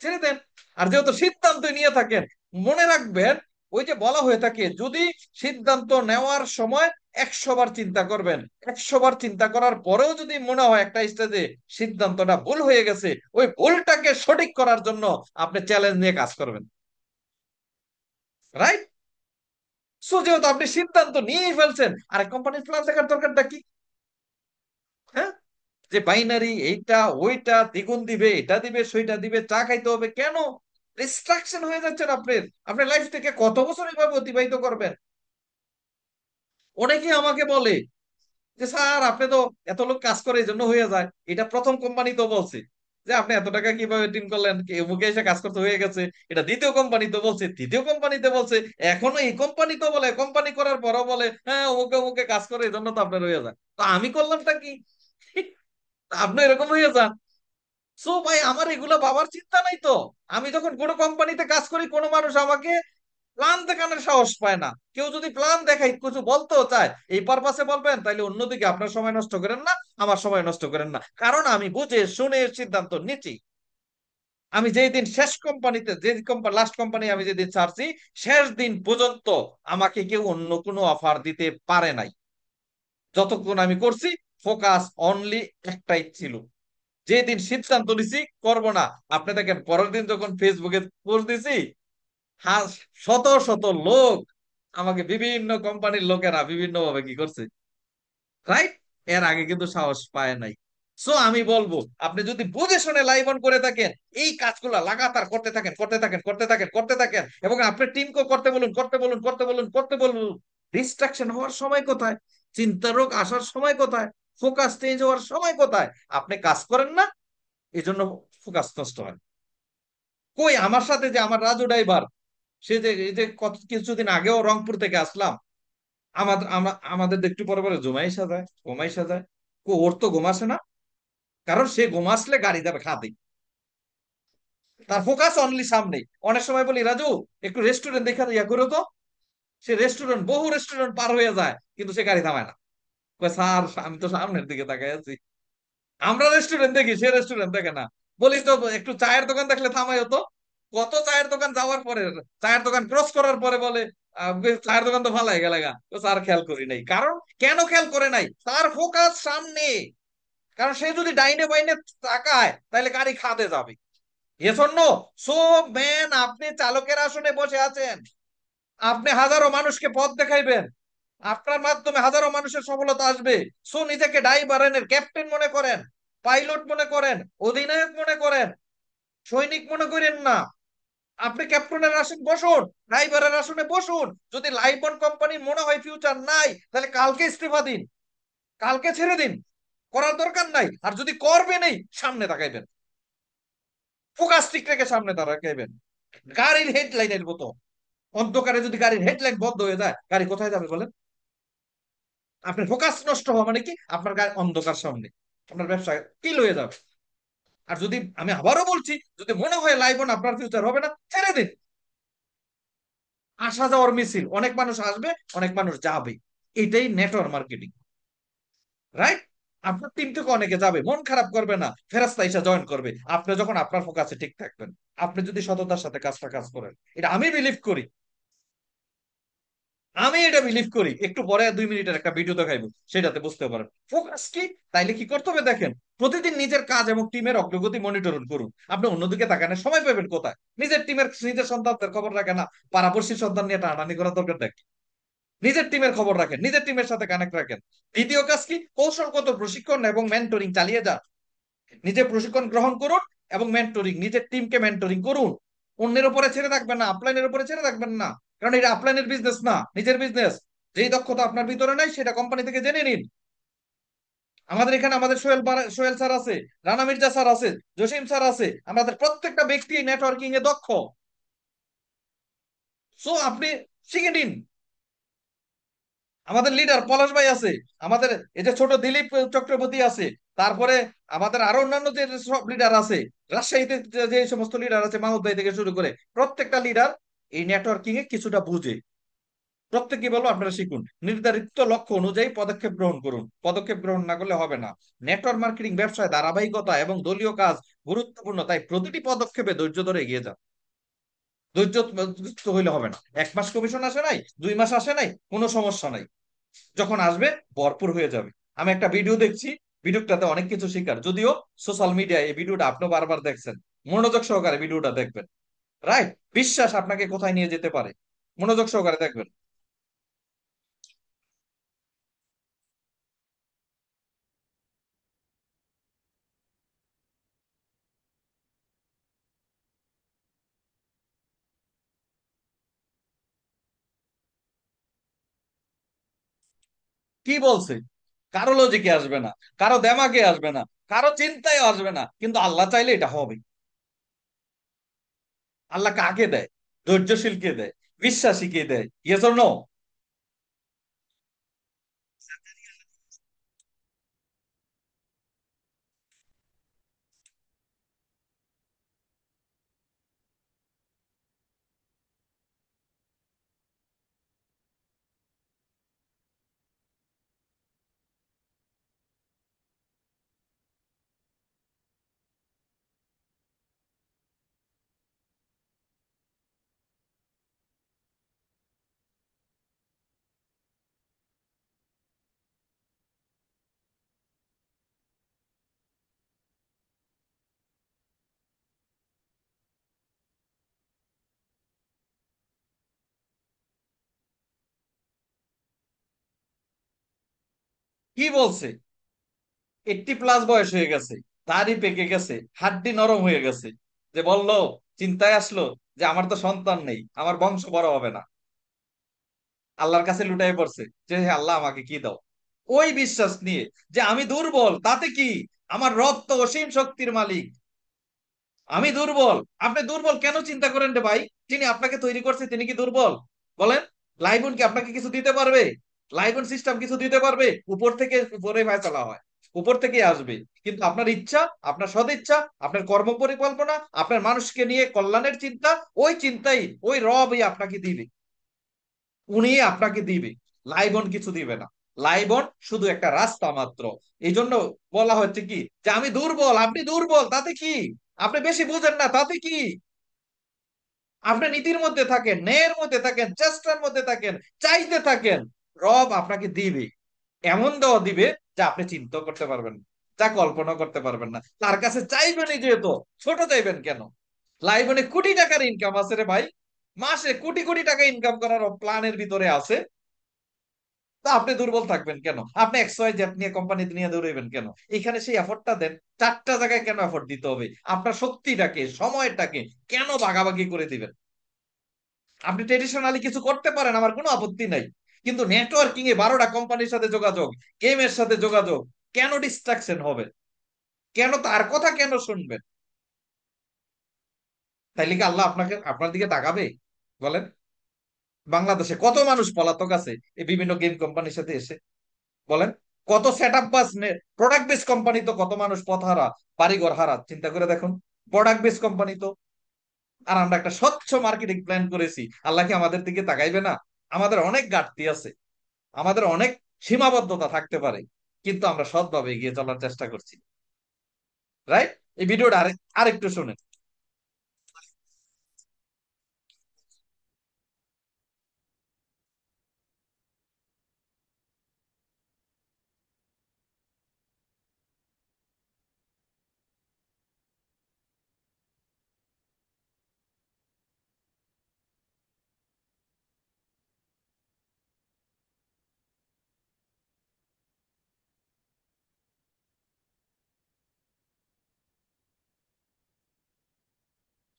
Speaker 2: ছেড়ে দেন। আর যেহেতু সিদ্ধান্ত নিয়ে থাকেন, মনে রাখবেন, ওই যে বলা হয়ে থাকে, যদি সিদ্ধান্ত নেওয়ার সময় 100 বার চিন্তা করবেন, 100 বার চিন্তা করার পরেও যদি মনে হয় একটা স্টেজে সিদ্ধান্তটা ভুল হয়ে গেছে, ওই ভুলটাকে সঠিক করার জন্য আপনি চ্যালেঞ্জ নিয়ে কাজ করবেন। রাইট? সো যেহেতু আপনি সিদ্ধান্ত নিয়েই ফেলছেন, আরে কোম্পানির প্ল্যান দেখার দরকারটা কি? হ্যাঁ, যে বাইনারি এইটা ওইটা দ্বিগুণ দিবে, এটা দিবে সেইটা দিবে, চা খাইতে হবে কেন? ডিস্ট্রাকশন হয়ে যাচ্ছেন আপনার। আপনার লাইফ থেকে কত বছর এইভাবে অতিবাহিত করবেন? অনেকে আমাকে বলে যে স্যার আপনি তো এত লোক কাজ করে এই জন্য হয়ে যায়। এটা প্রথম কোম্পানি তো বলছে যে আপনি এত টাকা কিভাবে টিম করলেন, মুখে এসে কাজ করতে হয়ে গেছে। এটা দ্বিতীয় কোম্পানি তো বলছে, তৃতীয় কোম্পানিতে বলছে, এখনো এই কোম্পানি তো বলে, কোম্পানি করার পরও বলে হ্যাঁ অমুকে অমুকে কাজ করে এই জন্য তো আপনার হয়ে যায়। তো আমি করলামটা কি? আপনি এরকম হয়ে যান। সো ভাই, আমার এগুলা ভাবার চিন্তা নাই তো। আমি যখন কোনো কোম্পানিতে কাজ করি, কোনো মানুষ আমাকে প্ল্যান দেখানোর সাহস পায় না। কেউ যদি প্ল্যান দেখাই কিছু বলতেও চায়, এই পারপাসে বলবেন, তাইলে অন্যদিকে আপনার সময় নষ্ট করেন না, আমার সময় নষ্ট করেন না। কারণ আমি বুঝে শুনে সিদ্ধান্ত নিচ্ছি। আমি যেই দিন শেষ কোম্পানিতে, যে কোম্পানি লাস্ট কোম্পানি আমি যেদিন ছাড়ছি, শেষ দিন পর্যন্ত আমাকে কেউ অন্য কোনো অফার দিতে পারে নাই। যতক্ষণ আমি করছি, ফোকাস অনলি একটাই ছিল, যেদিন সিদ্ধান্ত নিছি করব না। আপনি দেখেন পরের দিন যখন ফেসবুকে পোস্ট দিছি, হ্যাঁ, শত শত লোক আমাকে, বিভিন্ন কোম্পানির লোকেরা বিভিন্ন ভাবে কি করছে, রাইট? এর আগে কিন্তু সাহস পায় নাই। সো আমি বলবো, আপনি যদি বুঝে শুনে লাইভ অন করে থাকেন, এই কাজগুলো লাগাতার করতে থাকেন, করতে থাকেন, করতে থাকেন, করতে থাকেন, এবং আপনার টিমকে করতে বলুন, করতে বলুন, করতে বলুন, করতে বলুন। ডিস্ট্রাকশন হওয়ার সময় কোথায়? চিন্তা রোগ আসার সময় কোথায়? ফোকাস চেঞ্জ হওয়ার সময় কোথায়? আপনি কাজ করেন না, এই জন্য ফোকাস নষ্ট হয়। কই আমার সাথে যে আমার রাজু ড্রাইভার, সে যে এই যে কত কিছুদিন আগেও রংপুর থেকে আসলাম, আমাদের একটু পরে পরে জমাই সাজায়, ঘুমাই সাজায়। ওর তো ঘুম আসে না, কারণ সে ঘুম আসলে গাড়ি যাবে খাতে। তার ফোকাস অনলি সামনে। অনেক সময় বলি, রাজু একটু রেস্টুরেন্ট দেখা ইয়া করো তো। সে রেস্টুরেন্ট, বহু রেস্টুরেন্ট পার হয়ে যায়, কিন্তু সে গাড়ি থামায় না। কয়, স্যার আমি তো সামনের দিকে তাকাই আছি। আমরা রেস্টুরেন্ট দেখি, সে রেস্টুরেন্ট দেখে না। বলি তো একটু চায়ের দোকান দেখলে থামাই হতো। কত চায়ের দোকান যাওয়ার পরে, চায়ের দোকান ক্রস করার পরে বলে, চায়ের দোকান তো ভালাই গেল গা, তো স্যার খেয়াল করি নাই। কারণ কেন খেয়াল করে নাই? তার ফোকাস সামনে। কারণ সে যদি ডাইনে বাইনে তাকায়, তাহলে গাড়ি খাদে যাবে। এজন্য, সো ম্যান, আপনি চালকের আসনে বসে আছেন, আপনি হাজারো মানুষকে পথ দেখাইবেন, আপনার মাধ্যমে হাজারো মানুষের সফলতা আসবে। সো নিজেকে ড্রাইভারের ক্যাপ্টেন মনে করেন, পাইলট মনে করেন, অধিনায়ক মনে করেন, সৈনিক মনে করেন না। আপনি ক্যাপ্টেনের আসনে বসুন, ড্রাইভারের আসনে বসুন। যদি লাইফবন কোম্পানি মনে হয় ফিউচার নাই, তাহলে কালকে ইস্তিফা দিন, কালকে ছেড়ে দিন, করার দরকার নাই। আর যদি করবে নেই, সামনে তাকাইবেন, ফোকাস ঠিক রেখে সামনে তাকাইবেন। গাড়ির হেডলাইনের মতো, অন্ধকারে যদি গাড়ির হেডলাইট বন্ধ হয়ে যায়, গাড়ি কোথায় যাবে বলেন? আপনার ফোকাস নষ্ট হওয়া মানে কি? আপনার গাড়ি অন্ধকার সামনে, আপনার ব্যবসা কিল হয়ে যাবে। আর যদি, আমি আবারও বলছি, যদি মনে হয় লাইবন আপনার ফিউচার হবে না, ছেড়ে দিন। আসা যাওয়ার মিছিল, অনেক মানুষ আসবে, অনেক মানুষ যাবে। এটাই নেটওয়ার্ক মার্কেটিং, রাইট? আপনার টিম থেকে অনেকে যাবে, মন খারাপ করবে না, ফেরেস্তা এসে জয়েন করবে, আপনি যখন আপনার ফোকাসে ঠিক থাকবেন, আপনি যদি সততার সাথে কাজ করেন। এটা আমি বিলিভ করি, আমি এটা বিলিভ করি। একটু পরে 2 মিনিটের একটা ভিডিও দেখাইবো, সেটাতে বুঝতে পারেন ফোকাস কি। তাইলে কি করতে হবে দেখেন, প্রতিদিন নিজের কাজ এবং টিমের অগ্রগতি মনিটরিং করুন। আপনি অন্যদিকে তাকানোর সময় পাবেন কোথায়? নিজের টিমের, নিজের সন্তানদের খবর রাখেন না, পাড়াপড়শির সন্তান নিয়ে টানাটানি করার দরকার দেখ। নিজের টিমের খবর রাখেন, নিজের টিমের সাথে কানেক্ট রাখেন। দ্বিতীয় কাজ কি? কৌশলগত প্রশিক্ষণ এবং মেন্টরিং চালিয়ে যান। নিজে প্রশিক্ষণ গ্রহণ করুন এবং মেন্টরিং, নিজের টিমকে মেন্টরিং করুন। অন্যের উপরে ছেড়ে রাখবেন না, আপলাইনের উপরে ছেড়ে রাখবেন না। কারণ এটা আপলাইনের বিজনেস না, নিজের বিজনেস। যেই দক্ষতা আপনার ভিতরে নাই, সেটা কোম্পানি থেকে জেনে নিন। আমাদের এখানে আমাদের সোহেল স্যার আছে, রানা মির্জা স্যার আছে, জসিম স্যার আছে। আমাদের প্রত্যেকটা ব্যক্তি নেটওয়ার্কিং এ দক্ষ। সো আপনি শিখে নিন। আমাদের লিডার পলাশ ভাই আছে, আমাদের এই যে ছোট দিলীপ চক্রবর্তী আছে, তারপরে আমাদের আরো অন্যান্য যে সব লিডার আছে, রাজশাহীতে যে সমস্ত লিডার আছে, মাহমুদ ভাই থেকে শুরু করে প্রত্যেকটা লিডার এই নেটওয়ার্কিং এ কিছুটা বুঝে। প্রত্যেকে বলবো, আপনারা শিখুন, নির্ধারিত লক্ষ্য অনুযায়ী পদক্ষেপ গ্রহণ করুন। পদক্ষেপ গ্রহণ না করলে হবে না। নেটওয়ার্ক মার্কেটিং ব্যবসায় ধারাবাহিকতা এবং দলীয় কাজ গুরুত্বপূর্ণ, তাই প্রতিটি পদক্ষেপে ধৈর্য ধরে এগিয়ে যান। ধৈর্য তো হইলে হবে না। 1 মাস কমিশন আসে নাই, 2 মাস আসে নাই, কোনো সমস্যা নাই, যখন আসবে ভরপুর হয়ে যাবে। আমি একটা ভিডিও দেখছি, ভিডিওটাতে অনেক কিছু শেখার, যদিও সোশ্যাল মিডিয়ায় এই ভিডিওটা আপনি বারবার দেখছেন। মনোযোগ সহকারে ভিডিওটা দেখবেন, রাইট? বিশ্বাস আপনাকে কোথায় নিয়ে যেতে পারে, মনোযোগ সহকারে দেখবেন। কি বলছে? কারো লজিকে আসবে না, কারো দেমাগে আসবে না, কারো চিন্তায় আসবে না, কিন্তু আল্লাহ চাইলে এটা হবে। আল্লাহ কাকে দেয়? ধৈর্যশীলকে দেয়, বিশ্বাসীকে দেয়। Yes or no? কি বলছে? 80+ বয়স হয়ে গেছে, দাড়ি পেকে গেছে, হাড্ডি নরম হয়ে গেছে, যে বললো, চিন্তায় আসলো যে আমার তো সন্তান নেই, আমার বংশ বড় হবে না, আল্লাহর কাছে লুটাই পড়ছে যে হে আল্লাহ আমাকে কি দাও। ওই বিশ্বাস নিয়ে যে আমি দুর্বল, তাতে কি, আমার রব তো অসীম শক্তির মালিক, আমি দুর্বল। আপনি দুর্বল কেন চিন্তা করেন রে ভাই? যিনি আপনাকে তৈরি করছে তিনি কি দুর্বল? বলেন। লাইবন কি আপনাকে কিছু দিতে পারবে? লাইবন সিস্টেম কিছু দিতে পারবে? উপর থেকে উপরে ফয়সালা হয়, উপর থেকে আসবে। কিন্তু আপনার ইচ্ছা, আপনার সদিচ্ছা, আপনার কর্ম পরিকল্পনা, আপনার মানুষকে নিয়ে কল্যাণের চিন্তা, ওই চিন্তাই ওই রবই আপনাকে দিবে, উনি আপনাকে দিবে। লাইবন কিছু দিবে না। লাইবন শুধু একটা রাস্তা মাত্র। এই জন্য বলা হচ্ছে কি যে আমি দুর্বল, আপনি দুর্বল, তাতে কি, আপনি বেশি বুঝেন না, তাতে কি, আপনি নীতির মধ্যে থাকেন, ন্যায়ের মধ্যে থাকেন, চেষ্টার মধ্যে থাকেন, চাইতে থাকেন, রব আপনাকে দিবে। এমন দেওয়া দিবে যা আপনি চিন্তা করতে পারবেন না, যা কল্পনা করতে পারবেন না। তার কাছে চাইবেনই যেহেতু, ছোট চাইবেন কেন? লাইবনে কোটি টাকার ইনকাম আছে রে ভাই, মাসে কোটি কোটি টাকা ইনকাম করার প্ল্যানের ভিতরে আছে। তা আপনি দুর্বল থাকবেন কেন? আপনি XYZ নিয়ে কোম্পানি নিয়ে দৌড়াইবেন কেন? এখানে সেই এফোর্টটা দেন। চারটা জায়গায় কেন এফোর্ট দিতে হবে? আপনার শক্তিটাকে, সময়টাকে কেন ভাগাভাগি করে দিবেন? আপনি ট্রেডিশনালি কিছু করতে পারেন, আমার কোনো আপত্তি নাই, কিন্তু নেটওয়ার্কিং এ 12টা কোম্পানির সাথে যোগাযোগ, গেমের সাথে যোগাযোগ, কেন ডিস্ট্রাকশন হবে? কেন তার কথা কেন শুনবেন? তাইলে কি আল্লাহ আপনাকে, আপনার দিকে তাকাবে? বলেন। বাংলাদেশে কত মানুষ পলাতক আছে এই বিভিন্ন গেম কোম্পানির সাথে এসে, বলেন। কত সেট আপ বাস, প্রোডাক্ট বেস কোম্পানি তো কত মানুষ পথ হারা, বাড়িঘর হারা, চিন্তা করে দেখুন। প্রোডাক্ট বেস কোম্পানি তো। আর আমরা একটা স্বচ্ছ মার্কেটিং প্ল্যান করেছি, আল্লাহ কি আমাদের দিকে তাকাইবে না? আমাদের অনেক ঘাটতি আছে, আমাদের অনেক সীমাবদ্ধতা থাকতে পারে, কিন্তু আমরা সৎভাবে এগিয়ে চলার চেষ্টা করছি। রাইট? এই ভিডিওটা আরেকটু শুনেন।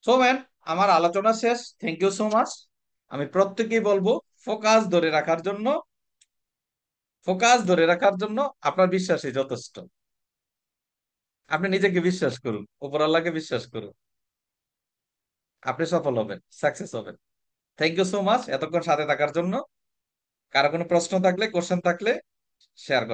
Speaker 2: সো ম্যান, আমার আলোচনা শেষ। Thank you so much. আমি প্রত্যেকেই বলবো, ফোকাস ধরে রাখার জন্য, ফোকাস ধরে রাখার জন্য আপনার বিশ্বাসই যথেষ্ট। আপনি নিজেকে বিশ্বাস করুন, উপর আল্লাহকে বিশ্বাস করুন, আপনি সফল হবেন, সাকসেস হবেন। থ্যাংক ইউ সো মাচ এতক্ষণ সাথে থাকার জন্য। কারো কোনো প্রশ্ন থাকলে, কোশ্চেন থাকলে শেয়ার করুন।